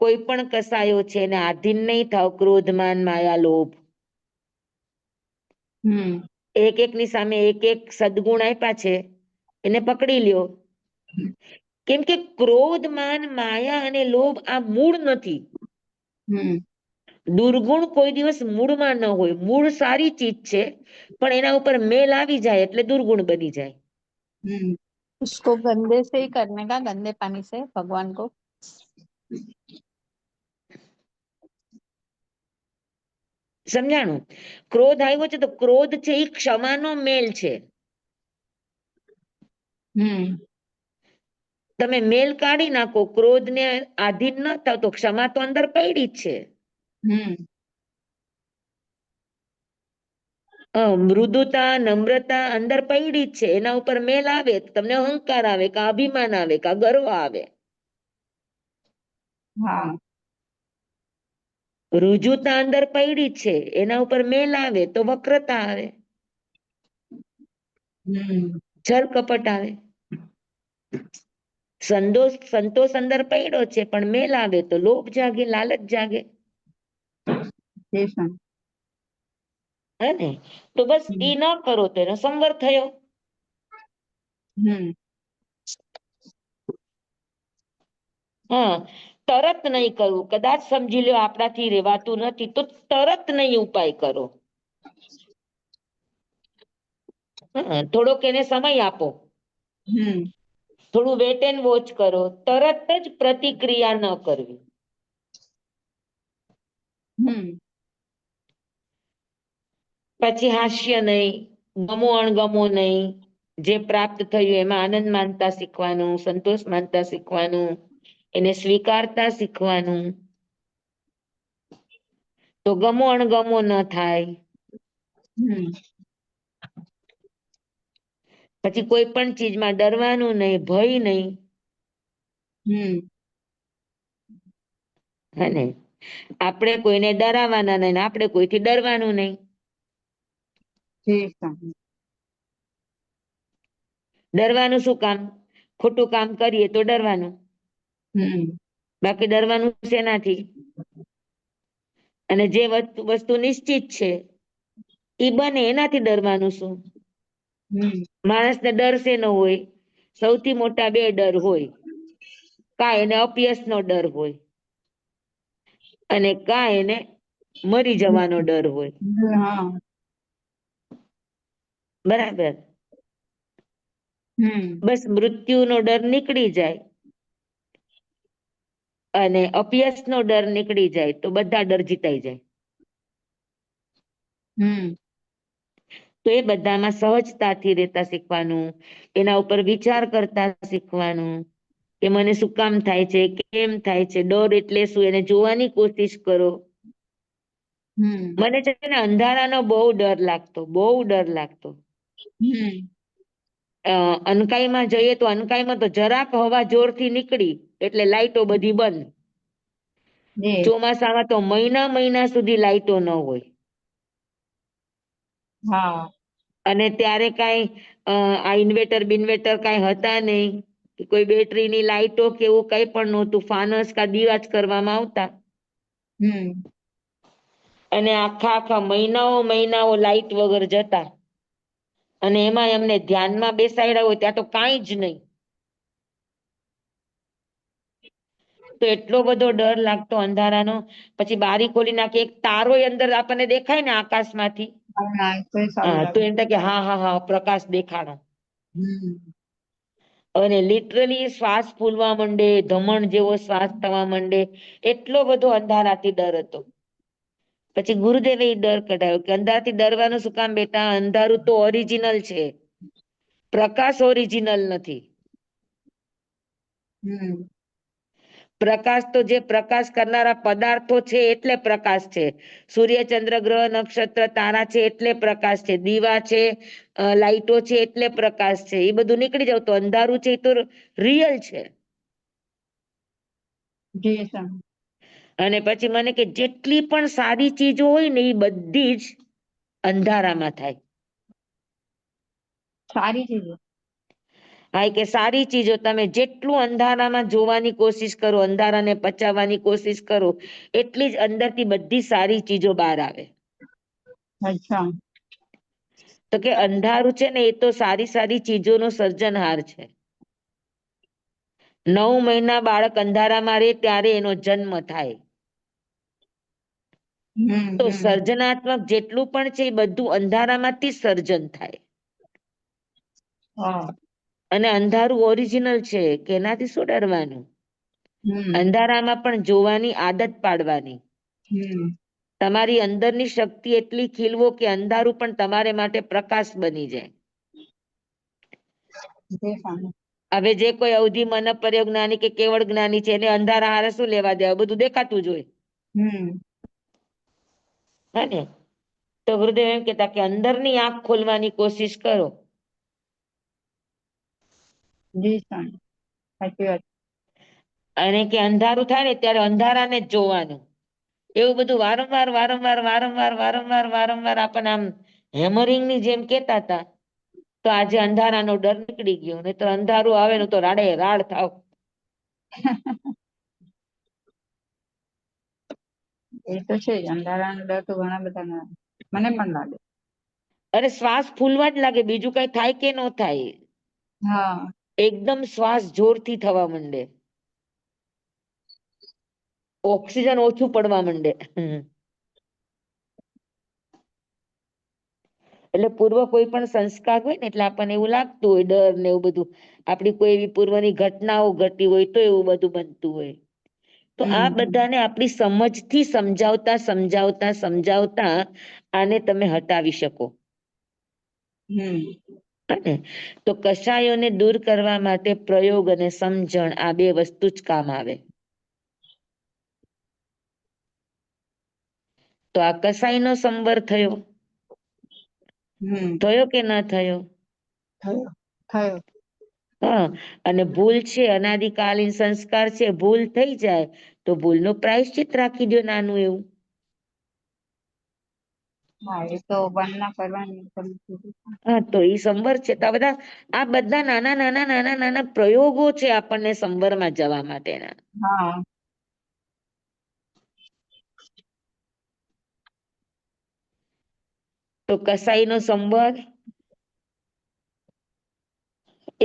કોઈ પણ કસાયો છે એને આધીન નહીં થાવ, ક્રોધ, માન, માયા, લોભ. હમ એક એકની સામે એક એક સદગુણ આપ્યા છે, એને પકડી લ્યો. કેમ કે ક્રોધ, માન, માયા અને લોભ આ મૂળ નથી. હમ દુર્ગુણ કોઈ દિવસ મૂળમાં ન હોય. મૂળ સારી ચીજ છે, પણ એના ઉપર મેલ આવી જાય એટલે દુર્ગુણ બની જાય. उसको गंदे से ही करने का, गंदे पानी से भगवान को। સમજાણું? ક્રોધ આવ્યો છે તો ક્રોધ છે એ ક્ષમાનો મેલ છે. હમ તમે મેલ કાઢી નાખો, ક્રોધને આધીન ન થાવ તો ક્ષમા તો અંદર પડી જ છે. હમ મૃદુતા, નમ્રતા અંદર પડી જ છે. એના ઉપર મેલ આવે તમને અહંકાર આવે, કા અભિમાન આવે, કા ગર્વ આવે. હા રુજુતા અંદર પડી જ છે. એના ઉપર મેલ આવે તો વક્રતા આવે, હમ છલ કપટ આવે. સંતોષ અંદર પડ્યો છે, પણ મેલ આવે તો લોભ જાગે, લાલચ જાગે. જી સ્વામી. હે ને? તો બસ એ ન કરો તો એનો સંવર થયો. હમ હા, તરત નહીં કરવું. કદાચ સમજી લો આપણાથી રેવાતું નથી તો તરત નહીં ઉપાય કરો. થોડોક એને સમય આપો, હમ થોડું વેટ એન્ડ વોચ કરો. તરત જ પ્રતિક્રિયા ન કરવી. હમ પછી હાસ્ય નહીં, ગમો અણગમો નહીં. જે પ્રાપ્ત થયું એમાં આનંદ માનતા શીખવાનું, સંતોષ માનતા શીખવાનું, એને સ્વીકારતા શીખવાનું. તો ગમો અણગમો ન થાય. હમ પછી કોઈ પણ ચીજમાં ડરવાનું નહીં, ભય નહીં. હમ હે ને? આપણે કોઈને ડરાવવાના નહીં, આપણે કોઈથી ડરવાનું નહીં. જી સ્વામી. ડરવાનું શું કામ? ખોટું કામ કરીએ તો ડરવાનું, બાકી ડરવાનું શેનાથી? અને જે વસ્તુ નિશ્ચિત છે એ બને એનાથી ડરવાનું શું? માણસને ડર શેનો હોય? સૌથી મોટા બે ડર હોય, કા એને અપયશ નો ડર હોય અને કા એને મરી જવાનો ડર હોય. હા. બરાબર. બસ મૃત્યુનો ડર નીકળી જાય અને અપયશનો ડર નીકળી જાય તો બધા ડર જીતાઈ જાય. તો એ બધામાં સહજતાથી રહેતા શીખવાનું, એના ઉપર વિચાર કરતા શીખવાનું કે મને શું કામ થાય છે, કેમ થાય છે, ડર એટલે શું, એને જોવાની કોશિશ કરો. મને છે ને અંધારાનો બહુ ડર લાગતો, બહુ ડર લાગતો. અનકાઈમાં જઈએ તો અનકાઈમાં તો જરાક હવા જોરથી નીકળી એટલે લાઈટો બધી બંધ. ચોમાસામાં તો મહિના મહિના સુધી લાઈટો ન હોય. અને ત્યારે કાંઈ આ ઇન્વેટર બિન્વેટર કાંઈ હતા નહીં, કોઈ બેટરીની લાઈટો કે એવું કઈ પણ નહોતું, ફાનસ કા દીવા જ કરવામાં આવતા. અને આખા મહિનાઓ મહિનાઓ લાઈટ વગર જતા અને એમાં એમને ધ્યાનમાં બેસાડ્યા હોય ત્યાં તો કાંઈ જ નહીં. તો એટલો બધો ડર લાગતો અંધારાનો. પછી બારી ખોલી નાખી, એક તારો અંદર આપણને દેખાય ને આકાશમાંથી, તો એમ થાય કે હા હા હા પ્રકાશ દેખાણો. અને લિટરલી શ્વાસ ફૂલવા માંડે, ધમણ જેવો શ્વાસ થવા માંડે, એટલો બધો અંધારાથી ડર હતો. પછી ગુરુદેવે એ ડર કઢાવ્યો કે અંધારાથી ડરવાનું શું કામ બેટા? અંધારું તો ઓરિજિનલ છે, પ્રકાશ ઓરિજિનલ નથી. પ્રકાશ તો જે પ્રકાશ કરનારા પદાર્થો છે એટલે પ્રકાશ છે. સૂર્ય, ચંદ્ર, ગ્રહ, નક્ષત્ર, તારા છે એટલે પ્રકાશ છે, દીવા છે, લાઈટો છે એટલે પ્રકાશ છે. એ બધું નીકળી જાવ તો અંધારું છે એ તો રિયલ છે. અને પછી મને કે જેટલી પણ સારી ચીજો હોય ને એ બધી જ અંધારામાં થાય. સારી ચીજો? હા, કે સારી ચીજો તમે જેટલું અંધારામાં જોવાની કોશિશ કરો, અંધારાને પચાવવાની કોશિશ કરો, એટલી જ અંદરથી બધી સારી ચીજો બહાર આવે. અચ્છા. તો કે અંધારું છે ને એ તો સારી સારી ચીજોનો સર્જનહાર છે. 9 મહિના બાળક અંધારામાં રહે ત્યારે એનો જન્મ થાય. તો સર્જનાત્મક જેટલું પણ છે એ બધું અંધારામાંથી સર્જન થાય. અને અંધારું ઓરિજિનલ છે કે એનાથી શું ડરવાનું? અંધારામાં પણ જોવાની આદત પાડવાની. તમારી અંદરની શક્તિ એટલી ખીલવો કે અંધારું પણ તમારે માટે પ્રકાશ બની જાય. હવે જે કોઈ અવધિ મન પર્યો જ્ઞાની કે કેવળ જ્ઞાની છે એને અંધારા હારે શું લેવા દેવા? બધું દેખાતું જ હોય. હે ને? તો ગુરુદેવ એમ કહેતા કે અંદરની આંખ ખોલવાની કોશિશ કરો. સાચી વાત. અને કે અંધારું થાય ને ત્યારે અંધારાને જ જોવાનું. એવું બધું વારંવાર વારંવાર વારંવાર વારંવાર વારંવાર આપણને આમ હેમરિંગની જેમ કેતા હતા. તો આજે અંધારાનો ડર નીકળી ગયો, નહીં તો અંધારું આવે ને તો રાડે રાડ થાવ. એ તો છે જ, અંધારાનો ડર તો ઘણા બધાને, મને પણ લાગે. અરે શ્વાસ ફૂલવા જ લાગે, બીજું કઈ થાય કે ન થાય. એકદમ શ્વાસ જોરથી થવા માંડે, ઓક્સિજન ઓછું પડવા માંડે. એટલે પૂર્વ કોઈ પણ સંસ્કાર હોય ને એટલે આપણને એવું લાગતું હોય ડર ને એવું બધું, આપડી કોઈ એવી પૂર્વની ઘટનાઓ ઘટી હોય તો એવું બધું બનતું હોય. તો આ બધાને આપણી સમજથી સમજાવતા સમજાવતા સમજાવતા આને તમે હટાવી શકો. તો કશાયોને દૂર કરવા માટે પ્રયોગ અને સમજણ આ બે વસ્તુ જ કામ આવે. તો આ કસાઈનો સંવર થયો, થયો કે ના થયો? થયો. હા, અને ભૂલ છે અનાદિકાલીન સંસ્કાર છે, ભૂલ થઈ જાય તો ભૂલનું પ્રાયશ્ચિત રાખી દો નાનું એવું. હા એ તો વંદના કરવાની તમે કીધું. હા તો ઈ સંવર છે. તો આ બધા નાના નાના નાના નાના પ્રયોગો છે આપણને સંવરમાં જવા માટેના. હા તો કસાઈનો સંવર,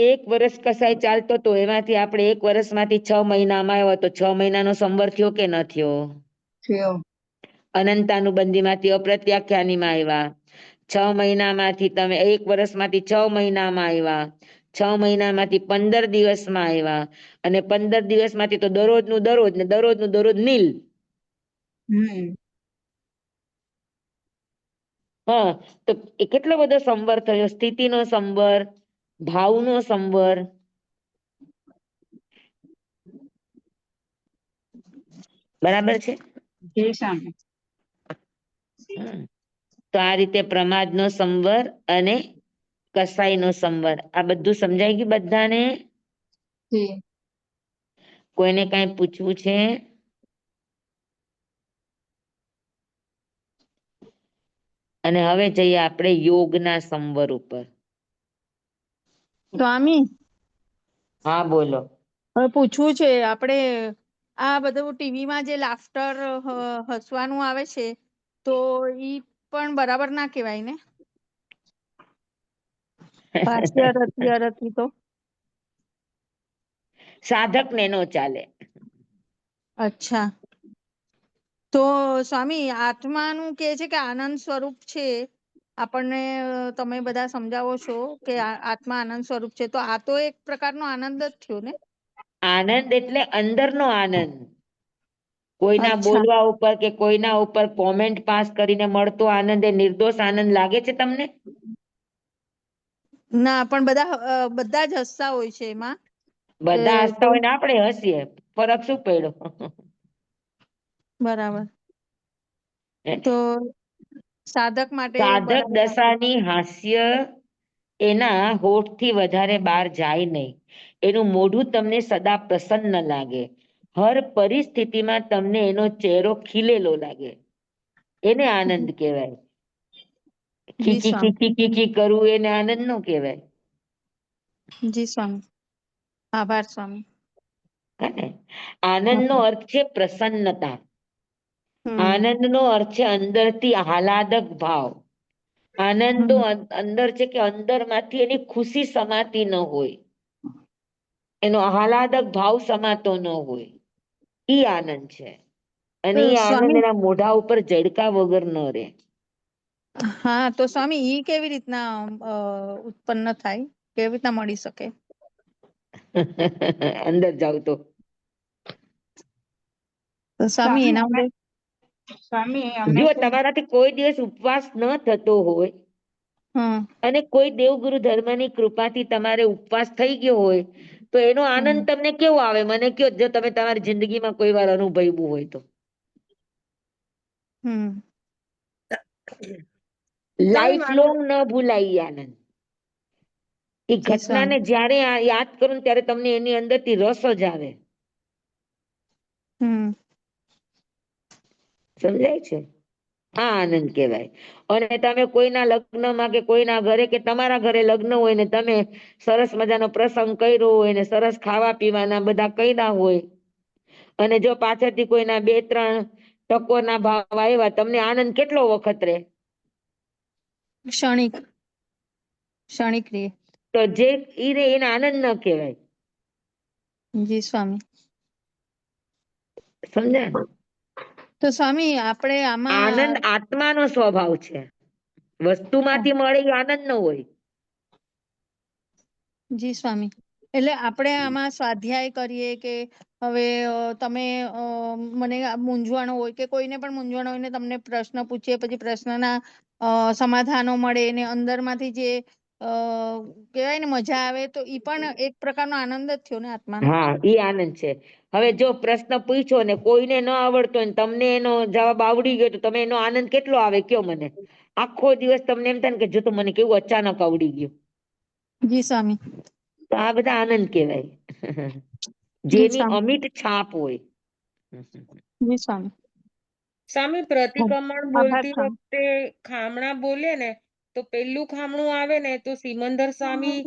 1 વર્ષ કસાઈ ચાલતો તો એમાંથી આપણે 1 વર્ષમાંથી 6 મહિનામાં આવ્યો તો 6 મહિનાનો સંવર થયો કે ન થયો? થયો. અનંતાનુબંધીમાંથી અપ્રત્યાખ્યાનીમાં આવ્યા. 6 મહિનામાંથી તમે 1 વર્ષમાંથી 6 મહિનામાં આવ્યા. 6 મહિનામાંથી 15 દિવસમાં આવ્યા. અને 15 દિવસમાંથી તો દરરોજનું દરરોજ ને દરરોજનું દરરોજ નીલ. હમ હા તો એ કેટલો બધો સંવર થયો. સ્થિતિનો સંવર, ભાવનો સંવર. બરાબર છે. જી સ્વામી. તો આ રીતે પ્રમાદનો સંવર અને કસાઈનો સંવર આ બધું સમજાઈ ગયું બધાને? જી. કોઈને કઈ પૂછવું છે? અને હવે જઈએ આપણે યોગના સંવર ઉપર. સ્વામી, હા બોલો. હવે પૂછવું છે આપણે આ બધું ટીવીમાં જે લાફ્ટર હસવાનું આવે છે તો ઈ પણ બરાબર ના કહેવાય ને? હાસ્ય રથી તો સાધકને નો ચાલે. અચ્છા. તો સ્વામી આત્માનું કે છે કે આનંદ સ્વરૂપ છે. આપણને તમે બધા સમજાવો છો કે આત્મા આનંદ સ્વરૂપ છે તો આ તો એક પ્રકારનો આનંદ જ થયો ને? આનંદ એટલે અંદરનો આનંદ. કોઈના અચ્છા. બોલવા ઉપર કે કોઈના ઉપર કોમેન્ટ પાસ કરીને મળતો આનંદ એ નિર્દોષ આનંદ લાગે છે તમને? ના પણ બધા જ હસતા હોય છે એમાં. બધા હસતા કોઈ હોય ને આપણે હસીએ ફરક શું પડ્યો? બરાબર. તો સાધક માટે સાધક બરાબર ના કહેવાય. દશાની હાસ્ય એના હોઠથી વધારે બહાર જાય નહીં. એનું મોઢું તમને સદા પ્રસન્ન લાગે. હર પરિસ્થિતિમાં તમને એનો ચહેરો ખીલેલો લાગે. એને આનંદ કહેવાય. જી ખીકી સ્વામી. ખીકી ખીકી કરવું એને આનંદ નો કહેવાય. જી સ્વામી. આભાર સ્વામી. હે? આનંદનો અર્થ છે પ્રસન્નતા. હમ આનંદનો અર્થ છે અંદરથી આહલાદક ભાવ. આનંદ તો હમ અંદર છે કે અંદરમાંથી એની ખુશી સમાતી ન હોય. એનો આહલાદક ભાવ સમાતો ન હોય. ઈ આનંદ છે. અને એ આનંદ સ્વામી, એના મોઢા ઉપર ઝડકા વગર ન રહે. હા તો સ્વામી ઈ કેવી રીતના ઉત્પન્ન થાય? કેવી રીતના મળી શકે? અંદર જાવ તો. તો સ્વામી સ્વામી એના અમે માટે સ્વામી અમે જો છે ને તમારાથી કોઈ દિવસ ઉપવાસ ન થતો હોય હમ અને કોઈ દેવગુરુ ધર્મની કૃપાથી તમારે ઉપવાસ થઈ ગયો હોય તો એનો આનંદ હમ તમને કેવો આવે મને કયો જો તમે તમારી જિંદગીમાં કોઈ વાર અનુભવ્યું હોય તો? હમ લાઈફ લોંગ ન ભૂલાય ઈ આનંદ. એ જી ઘટનાને સ્વામી. જયારે યાદ કરો ને ત્યારે તમને એની અંદરથી રસ જ આવે. હમ સમજાય છે? આ આનંદ કહેવાય. અને તમે કોઈના લગ્નમાં કે કોઈના ઘરે કે તમારા ઘરે લગ્ન હોય ને તમે સરસ મજાનો પ્રસંગ કર્યો હોય ને સરસ ખાવા પીવાના બધા કર્યા હોય અને જો પાછળથી કોઈના 2-3 ટકોરના ભાવ આવ્યા તમને આનંદ કેટલો વખત રહે? ક્ષણિક ક્ષણિક રે. તો જે ઈ રે એને આનંદ ન કહેવાય. જી સ્વામી. સમજ્યા ને? તો સ્વામી આપણે આનંદ આમાં આત્માનો સ્વભાવ છે. વસ્તુમાંથી મળે એ આનંદ ન હોય. જી સ્વામી. એટલે આપણે આમાં સ્વાધ્યાય કરીએ કે હવે તમે મને મૂંઝવણો હોય કે કોઈને પણ મૂંઝવણ હોય ને તમને પ્રશ્ન પૂછીએ પછી પ્રશ્નના સમાધાનો મળે ને અંદરમાંથી જે કહેવાય ને મજા આવે તો ઈ પણ એક પ્રકારનો આનંદ જ થયો ને આત્માનો. હા ઈ આનંદ છે. હવે જો પ્રશ્ન પૂછ્યો ને કોઈને ન આવડતો હોય ને તમને એનો જવાબ આવડી ગયો તો તમે એનો આનંદ કેટલો આવે કયો મને? આખો દિવસ તમને એમ થાય ને કે જો તો મને કેવું અચાનક આવડી ગયું. જી સ્વામી. તો આ બધા આનંદ કહેવાય. જી જેની સ્વામી. અમિટ છાપ હોય. જી સ્વામી. સામે પ્રતિક્રમણ આભાર બોલતી સ્વામી. વખતે ખામણા બોલે ને તો પેલું ખામણું આવે ને તો સિમંદર સ્વામી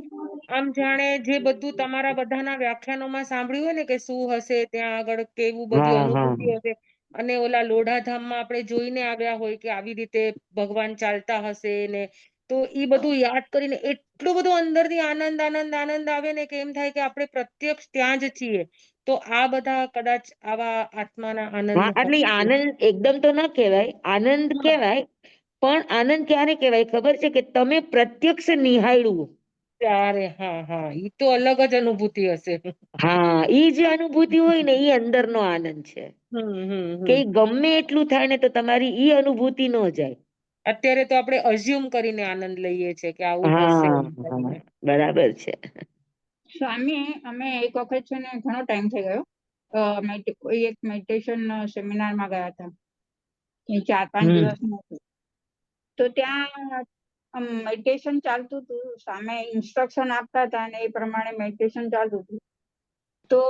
આમ જાણે જે બધું તમારા બધાના વ્યાખ્યાનોમાં સાંભળ્યું હોય ને કે શું હશે ત્યાં આગળ કેવું બધું અનુભૂતિ હશે અને ઓલા લોઢાધામમાં આપણે જોઈને આવ્યા હોય કે આવી રીતે ભગવાન ચાલતા હશે ને તો ઈ બધું યાદ કરીને એટલું બધું અંદરથી આનંદ આનંદ આનંદ આવે ને કે એમ થાય કે આપણે પ્રત્યક્ષ ત્યાં જ છીએ. તો આ બધા કદાચ આવા આત્માના આનંદ હા એટલે હોય છે. આનંદ એકદમ તો ના કહેવાય, આનંદ કહેવાય, પણ આનંદ ક્યારે કહેવાય ખબર છે કે તમે પ્રત્યક્ષ નિહાળ્યું. ત્યારે હા હા ઈ તો અલગ જ અનુભૂતિ હશે. હા ઈ જે અનુભૂતિ હોય ને ઈ અંદરનો આનંદ છે કે ઈ ગમે એટલું થાય ને તો તમારી ઈ અનુભૂતિ ન જાય. અત્યારે તો આપણે અઝ્યુમ કરીને આનંદ લઈએ છીએ કે આવું હશે હા એમ કરીને. બરાબર છે. સ્વામી અમે એક વખત છે ને ઘણો ટાઈમ થઈ ગયો કોઈ એક મેડિટેશન સેમિનારમાં ગયા હતા એ 4-5 દિવસનું હતું. તો ત્યાં મેડિટેશન ચાલતું હતું, સામે ઇન્સ્ટ્રક્શન આપતા હતા અને એ પ્રમાણે મેડિટેશન ચાલતું હતું. તો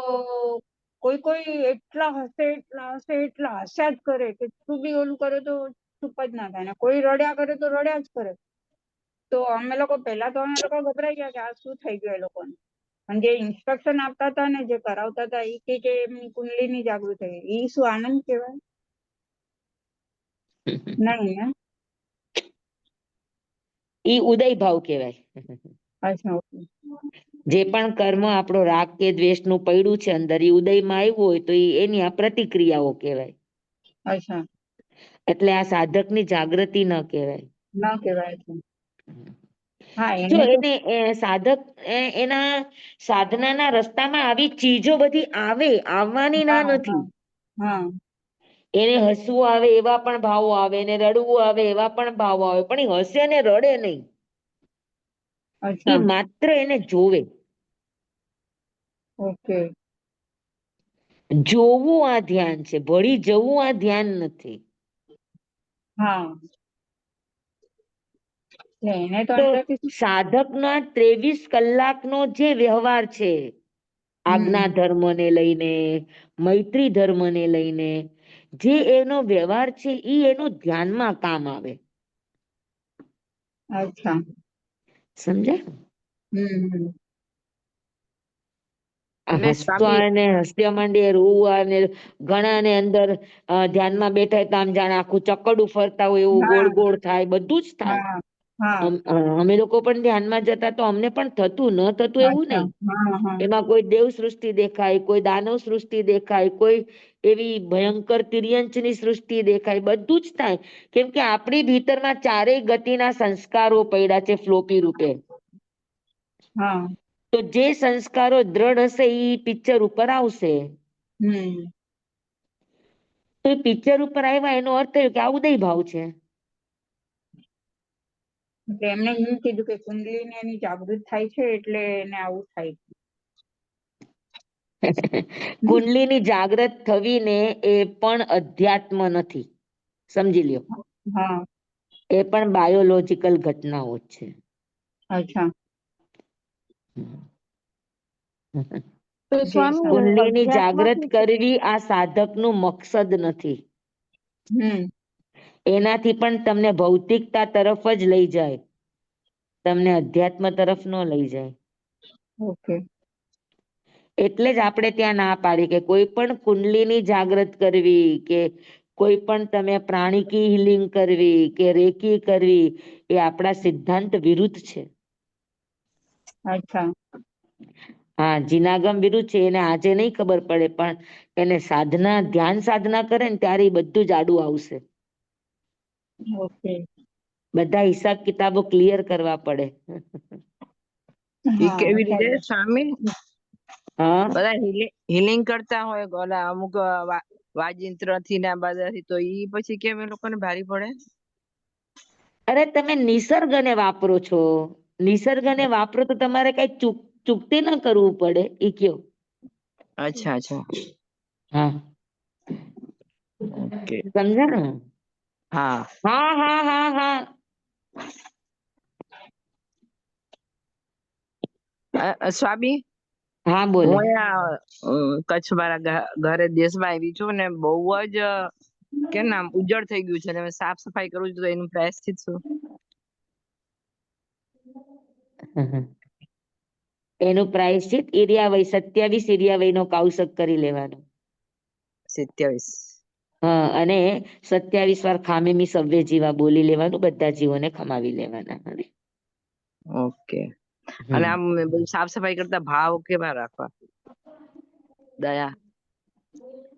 કોઈ એટલા હસ્યા જ કરે કે તું બી ઓલું કરે તો ચૂપ જ ના થાય, ને કોઈ રડ્યા કરે તો રડ્યા જ કરે. તો અમે લોકો ગભરાઈ ગયા કે આ શું થઈ ગયું એ લોકોને. પણ જે ઇન્સ્ટ્રક્શન આપતા હતા ને જે કરાવતા હતા એ કે એમની કુંડલીની જાગૃત થઈ ગઈ. એ શું આનંદ કહેવાય? નહીં ને? ઈ ઉદય ભાવ કહેવાય. અચ્છા જે પણ કર્મ આપણો રાગ કે દ્વેષનું પડ્યું છે અંદર ઈ ઉદયમાં આવ્યું હોય તો એની આ પ્રતિક્રિયાઓ કહેવાય. અચ્છા એટલે આ સાધકની જાગૃતિ ન કહેવાય. ના કહેવાય છે. હા જો એને તો સાધક એના સાધનાના રસ્તામાં આવી ચીજો બધી આવવાની ના હા નથી. હા એને હસવું આવે એવા પણ ભાવો આવે, ને રડવું આવે એવા પણ ભાવો આવે, પણ એ હસે ને રડે નહીં. એ અચ્છા માત્ર એને જોવે. ઓકે જોવું આ ધ્યાન છે, ભળી જવું આ ધ્યાન નથી. હા એને તો તો અંદરથી સાધકના 23 કલાકનો જે વ્યવહાર છે આજ્ઞા ધર્મને લઈને, મૈત્રી ધર્મને લઈને જે એનો વ્યવહાર છે ઈ એનું ધ્યાનમાં કામ આવે. અચ્છા સમજ્યા? હમ અને સ્વામી હસવા માંડે, રોવા ને ઘણા ને અંદર ધ્યાનમાં બેઠા હોય તો આમ જાણે આખું ચક્કડું ફરતા હોય એવું હા ગોળ ગોળ થાય, બધું જ થાય. હા હા અમે લોકો પણ ધ્યાનમાં જતા તો અમને પણ થતું, ન થતું એવું અચ્છા નહીં. હા હા એમાં કોઈ દેવ સૃષ્ટિ દેખાય, કોઈ દાનવ સૃષ્ટિ દેખાય, કોઈ એવી ભયંકર તિર્યંચની સૃષ્ટિ દેખાય, બધું જ થાય. કેમ કે આપણી ભીતરમાં ચારેય ગતિના સંસ્કારો પડ્યા છે ફ્લોપી રૂપે. હા તો જે સંસ્કારો દ્રઢ હશે ઈ પિક્ચર ઉપર આવશે. હમ તો એ પિક્ચર ઉપર આવ્યા એનો અર્થ થયો કે આ ઉદય ભાવ છે. એટલે એમને એમ કીધું કે કુંડલીને એની જાગૃત થાય છે એટલે એને આવું થાય. કુંડલીની જાગ્રત થવી ને એ પણ અધ્યાત્મ નથી, સમજી લ્યો. હા એ પણ બાયોલોજીકલ ઘટનાઓ જ છે. અચ્છા તો જે સ્વામી કુંડલીની અધ્યાત્મ જાગ્રત શું છે? કરવી આ સાધકનું મકસદ નથી. હમ એનાથી પણ તમને ભૌતિકતા તરફ જ લઈ જાય, તમને અધ્યાત્મ તરફ ન લઈ જાય. ઓકે એટલે જ આપણે ત્યાં ના પાડી કે કોઈ પણ કુંડલીની જાગ્રત કરવી કે કોઈ પણ તમે પ્રાણિકી હિલિંગ કરવી કે રેકી કરવી એ આપણા સિદ્ધાંત વિરુદ્ધ છે. અચ્છા હા જીનાગમ વિરુદ્ધ છે, એને આજે નહીં ખબર પડે પણ એને સાધના ધ્યાન સાધના કરે ને ત્યારે એ બધું જ આડું આવશે. ઓકે બધા હિસાબ કિતાબો ક્લિયર કરવા પડે. ઈ હા કેવી રીતે બરાબર. સ્વામી હા બધા હિલિંગ કરતા હોય ઓલા અમુક વાજિંત્ર થી ને બધાથી, તો ઈ પછી કેમ એ લોકોને ભારી પડે? અરે તમે નિસર્ગને વાપરો છો, નિસર્ગને વાપરો તો તમારે કઈ ચૂકતી ના કરવું પડે ઈ કયો. અચ્છા અચ્છા હા ઓકે સમજ્યા ને? હા હા હા હા હા સ્વામી હા બોલો. હું અહીંયા કચ્છ મારા ઘરે દેશમાં આવી છું ને બહુ જ કેમ નામ ઉજ્જડ થઈ ગયું છે અને સાફ સફાઈ કરું છું તો એનું પ્રાયશ્ચિત શું? એનું પ્રાયશ્ચિત એરિયાવય 27 એરિયાવય નો કૌશક કરી લેવાનો. 27. હા, અને 27 વાર ખામીમી સવ્વે જીવા બોલી લેવાનું, બધા જીવોને ખમાવી લેવાના. ઓકે. અને આમ બધું સાફ સફાઈ કરતા ભાવ કેવા રાખવા? દયા.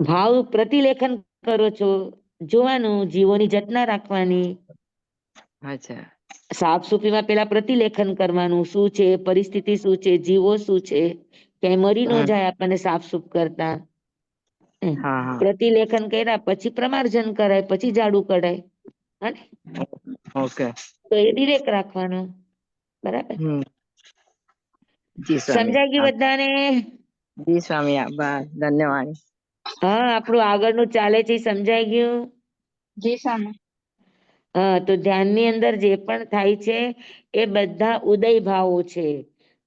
ભાવ પ્રતિલેખન કરો છો, જોવાનું, જીવોની જતના રાખવાની. અચ્છા. સાફ સુફીમાં પેલા પ્રતિલેખન કરવાનું, શું છે પરિસ્થિતિ, શું છે જીવો, શું છે, ક્યાંય મરી ન જાય આપણને સાફ સુફ કરતા. હા હા. પ્રતિલેખન કર્યા પછી પ્રમાર્જન કરાય, પછી ઝાડુ કઢાય. ઓકે. તો એ વિવેક રાખવાનો. બરાબર. જી સ્વામી. સમજાઈ ગયું બધાને? જી સ્વામી, આભાર, ધન્યવાદ. હા, આપણું આગળનું ચાલે છે, સમજાઈ ગયું? જી સ્વામી. હા, તો ધ્યાનની અંદર જે પણ થાય છે એ બધા ઉદય ભાવો છે,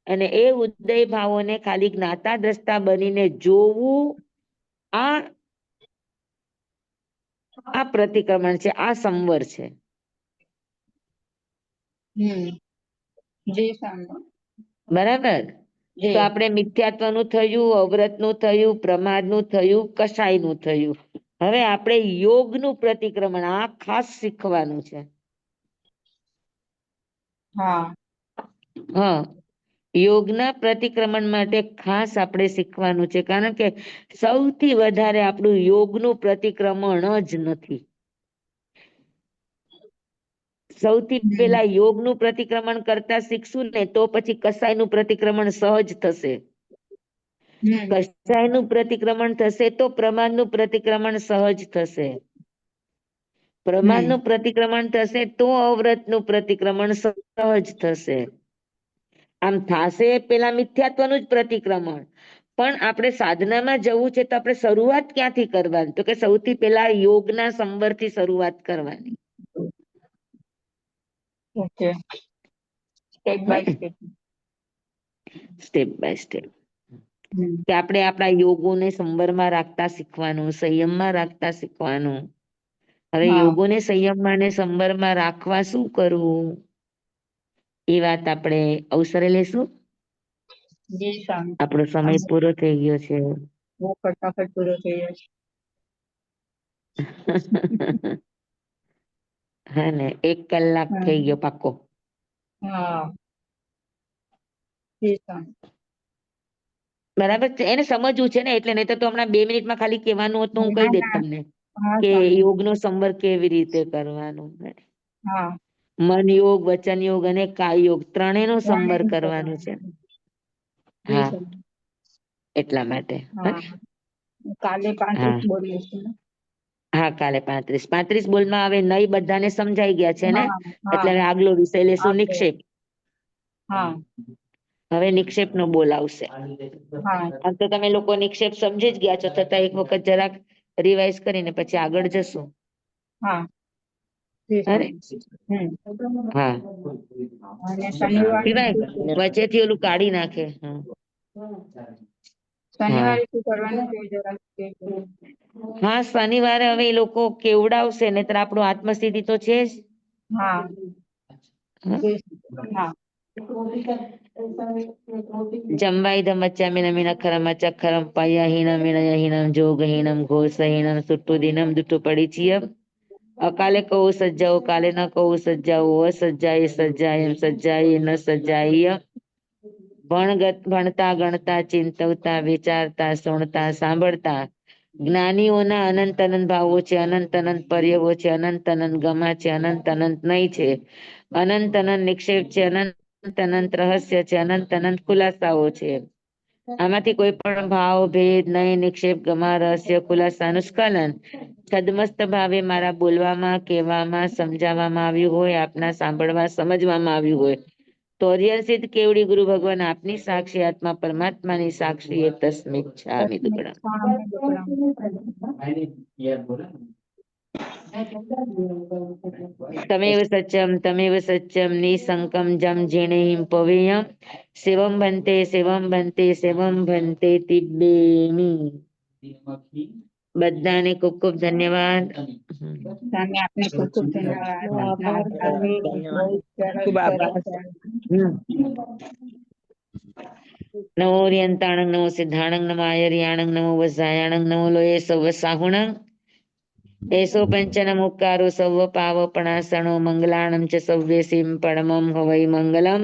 અને એ ઉદય ભાવોને ખાલી જ્ઞાતા દ્રષ્ટા બનીને જોવું, આ પ્રતિક્રમણ છે, આ સંવર છે. જી સ્વામી. બરાબર. તો જી. આપણે મિથ્યાત્વનું થયું, અવ્રતનું થયું, પ્રમાદનું થયું, કસાયનું થયું. હવે આપણે યોગનું પ્રતિક્રમણ આ ખાસ શીખવાનું છે. હા. હા, યોગના પ્રતિક્રમણ માટે ખાસ આપણે શીખવાનું છે, કારણ કે સૌથી વધારે આપણું યોગનું પ્રતિક્રમણ જ નથી. સૌથી પેલા યોગનું પ્રતિક્રમણ કરતા શીખશું ને તો પછી કસાયનું પ્રતિક્રમણ સહજ થશે. કસાયનું પ્રતિક્રમણ થશે તો પ્રમાદનું પ્રતિક્રમણ સહજ થશે. પ્રમાદનું પ્રતિક્રમણ થશે તો અવ્રતનું પ્રતિક્રમણ સહજ થશે. આમ થાશે પેલા મિથ્યાત્વનું જ પ્રતિક્રમણ. પણ આપણે સાધનામાં જવું છે તો આપણે શરૂઆત ક્યાંથી કરવાની? તો કે સૌથી પેલા યોગના સંવરથી શરૂઆત કરવાની. Okay. Step by step. Step by step. કે આપણે આપણા યોગોને સંવરમાં રાખતા શીખવાનું, સંયમમાં રાખતા શીખવાનું. હવે હા. યોગોને સંયમમાં અને સંવરમાં રાખવા શું કરવું? એ વાત આપણે અવસરે લેશું. જી સ્વામી. આપણો સમય પૂરો થઈ ગયો છે. બહુ ફટાફટ પૂરો થઈ ગયો છે. હા ને, 1 કલાક થઈ ગયો પાક્કો. હા. જી સ્વામી. બરાબર છે, એને સમજવું છે ને, એટલે નહીં તો હમણાં 2 મિનિટમાં ખાલી કહેવાનું હતું, હું કહી ના દેત ના. તમને હા કે સ્વામી. યોગનો સંવર કેવી રીતે કરવાનું. હા. મન યોગ, વચન યોગ અને કાય યોગ ત્રણેયનો સંવર કરવાનો છે. જી હા, સ્વામી. એટલા માટે. હા. કાલે 35 હા બોલીશું ને? હા, કાલે 35 બોલમાં હવે નઈ બધાને સમજાઈ ગયા છે ને, હા હા. એટલે હવે આગલો વિષય લેશું આપડે. નિક્ષેપ. હા. હવે નિક્ષેપનો બોલ આવશે. હા. આમ તો તમે લોકો નિક્ષેપ સમજી જ ગયા છો, છતાં એક વખત જરાક રિવાઇઝ કરીને પછી આગળ જશું. હા. જી અરે સ્વામી. હા, અને શનિવારે શું કરવાનું? વચ્ચેથી ઓલું કાઢી નાખે. હા. હા. શનિવારે શું કરવાનું છે જરાક કહેજો. હા, શનિવારે હવે એ લોકો કેવડાવશે, નહીતર આપણું આત્મસિદ્ધિ તો છે જ. હા. હા. હા. જંબાઈધમચ્ચામિનમિનખરમ અચક્ષરમ પયહીનમ વિનયહીનમ જોગહીનમ ઘોષહીનમ સુટ્ટુદીનમ દુટ્ટુપડીચિયમ અકાલે કહું સજ્જાઓ કાલે ન કહું સજ્જાઓ અસજ્જાએ સજ્જાયમ સજ્જાએ ન સજ્જાય ભણતા ગણતા ચિંતવતા વિચારતા સુણતા સાંભળતા જ્ઞાનીઓના અનંત અનંત ભાવો છે, અનંત અનંત પર્યવો છે, અનંત અનંત ગમા છે, અનંત અનંત નઈ છે, અનંત અનંત નિક્ષેપ છે, અનંત અનંત રહસ્ય છે, અનંત અનંત ખુલાસાઓ છે. આમાંથી કોઈ પણ ભાવ ભેદ નય નિક્ષેપ ગમા રહસ્ય ખુલાસા અનુસ્કલન છદમસ્ત ભાવે મારા બોલવામાં, કહેવામાં, સમજાવવામાં આવ્યું હોય, આપના સાંભળવા સમજવામાં આવ્યું હોય તો સિદ્ધ કેવડી ગુરુ ભગવાન આપની સાક્ષી આત્મા પરમાત્માની સાક્ષી એ તસ્મિત છામિ દુક્કડમ. તમેવ સચ્ચમ નિસંકમ જમ જેનેહિમ પવેયમ શિવમ બનતે શિવમ બનતે શિવમ બનતે તિબ્બેમી. બધાને ખૂબ ખૂબ ધન્યવાદ. સ્વામી આપને ખૂબ ખૂબ ધન્યવાદ. આપનો આપનો આભાર આભાર. સ્વામી. ધન્યવાદ. બહુ સરસ ખૂબ આભાર. સરસ. નમો ઓરિયંતાણંગ નમો સિદ્ધાણંગ નમો આયર્યાણંગ નમો વસાયાણંગ નમો લોયે સવ સાહુણંગ એસો પંચન મુક્કારો સવ પાવપણાસણો મંગલાણમ ચ સવ્યસીમ પરમમ હવૈ મંગલમ.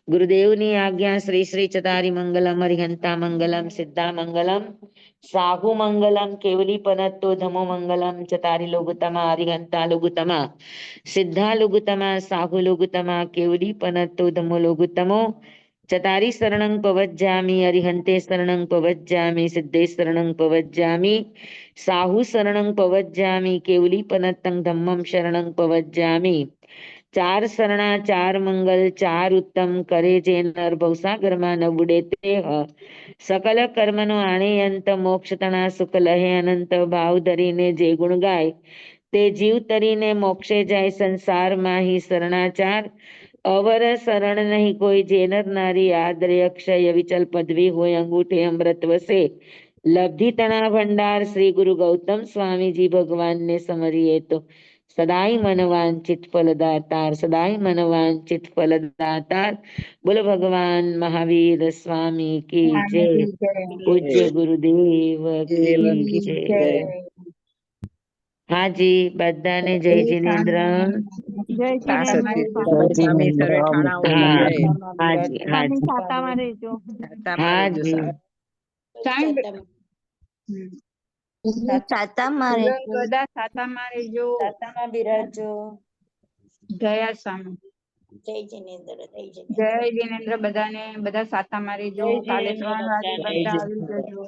ગુરુદેવની આજ્ઞા શ્રી શ્રી ચતારી મંગલમ હરિહંતા મંગલમ સિદ્ધા મંગલમ સાહુ મંગલમ કેવલી પનત્તો ધમો મંગલમ ચતારી લોગુતમા હરિહંતા લોગુતમા સિદ્ધા લોગુતમા સાહુ લોગુતમા કેવલી પનત્તો ધમો લોગુતમો ચતારી શરણં પવજ્જામિ અરિહંતે શરણં પવજ્જામિ સિદ્ધે શરણં પવજ્જામિ સાહુ શરણં પવજ્જામિ કેવલી પનત્તં ધમ્મં શરણં પવજ્જામિ. ચાર શરણા ચાર મંગલ ચાર ઉત્તમ કરે જે નર ભવસાગરમાં ન બુડે તે સકલ કર્મનો આણે અંત મોક્ષ તણા સુખ લહે અનંત ભાવ ધરીને જે ગુણ ગાય તે જીવ તરીને મોક્ષે જાય સંસારમાં હી શરણાચાર અવર શરણ નહીં કોઈ જે નર નારી આદ્રય અક્ષય વિચલ પદવી હોય અંગૂઠે અમૃત વસે લબ્ધિ તણા ભંડાર શ્રી ગુરુ ગૌતમ સ્વામીજી ભગવાનને સમરીએ તો સદાય મન વાંચિત ફલદાતાર સદાય મન વાંચિત ફલદાતાર. બોલો ભગવાન મહાવીર સ્વામી કી જય. સ્વામી કી જય. પૂજ્ય ગુરુદેવ કી કી જય. જય. હાજી બધાને જય જીનેન્દ્ર. જય શાશ્વતી જીનેન્દ્ર સ્વામી સર્વે ઠાણા હોય હા જય. હાજી સ્વામી હાજી સાતામાં રહેજો. સાતામાં રહેજો હાજી. સાહેબ. સાતામાં બધા રહેજો. બધા સાતામાં રહેજો. સાતામાં બિરાજો. જય સ્વામી. જય જિનેન્દ્ર જય જય જીનેન્દ્ર બધાને. બધા સાતામાં રહેજો. જય કાલે જીનેન્દ્ર 3 વાગે બધાને. બધા આવી જજો.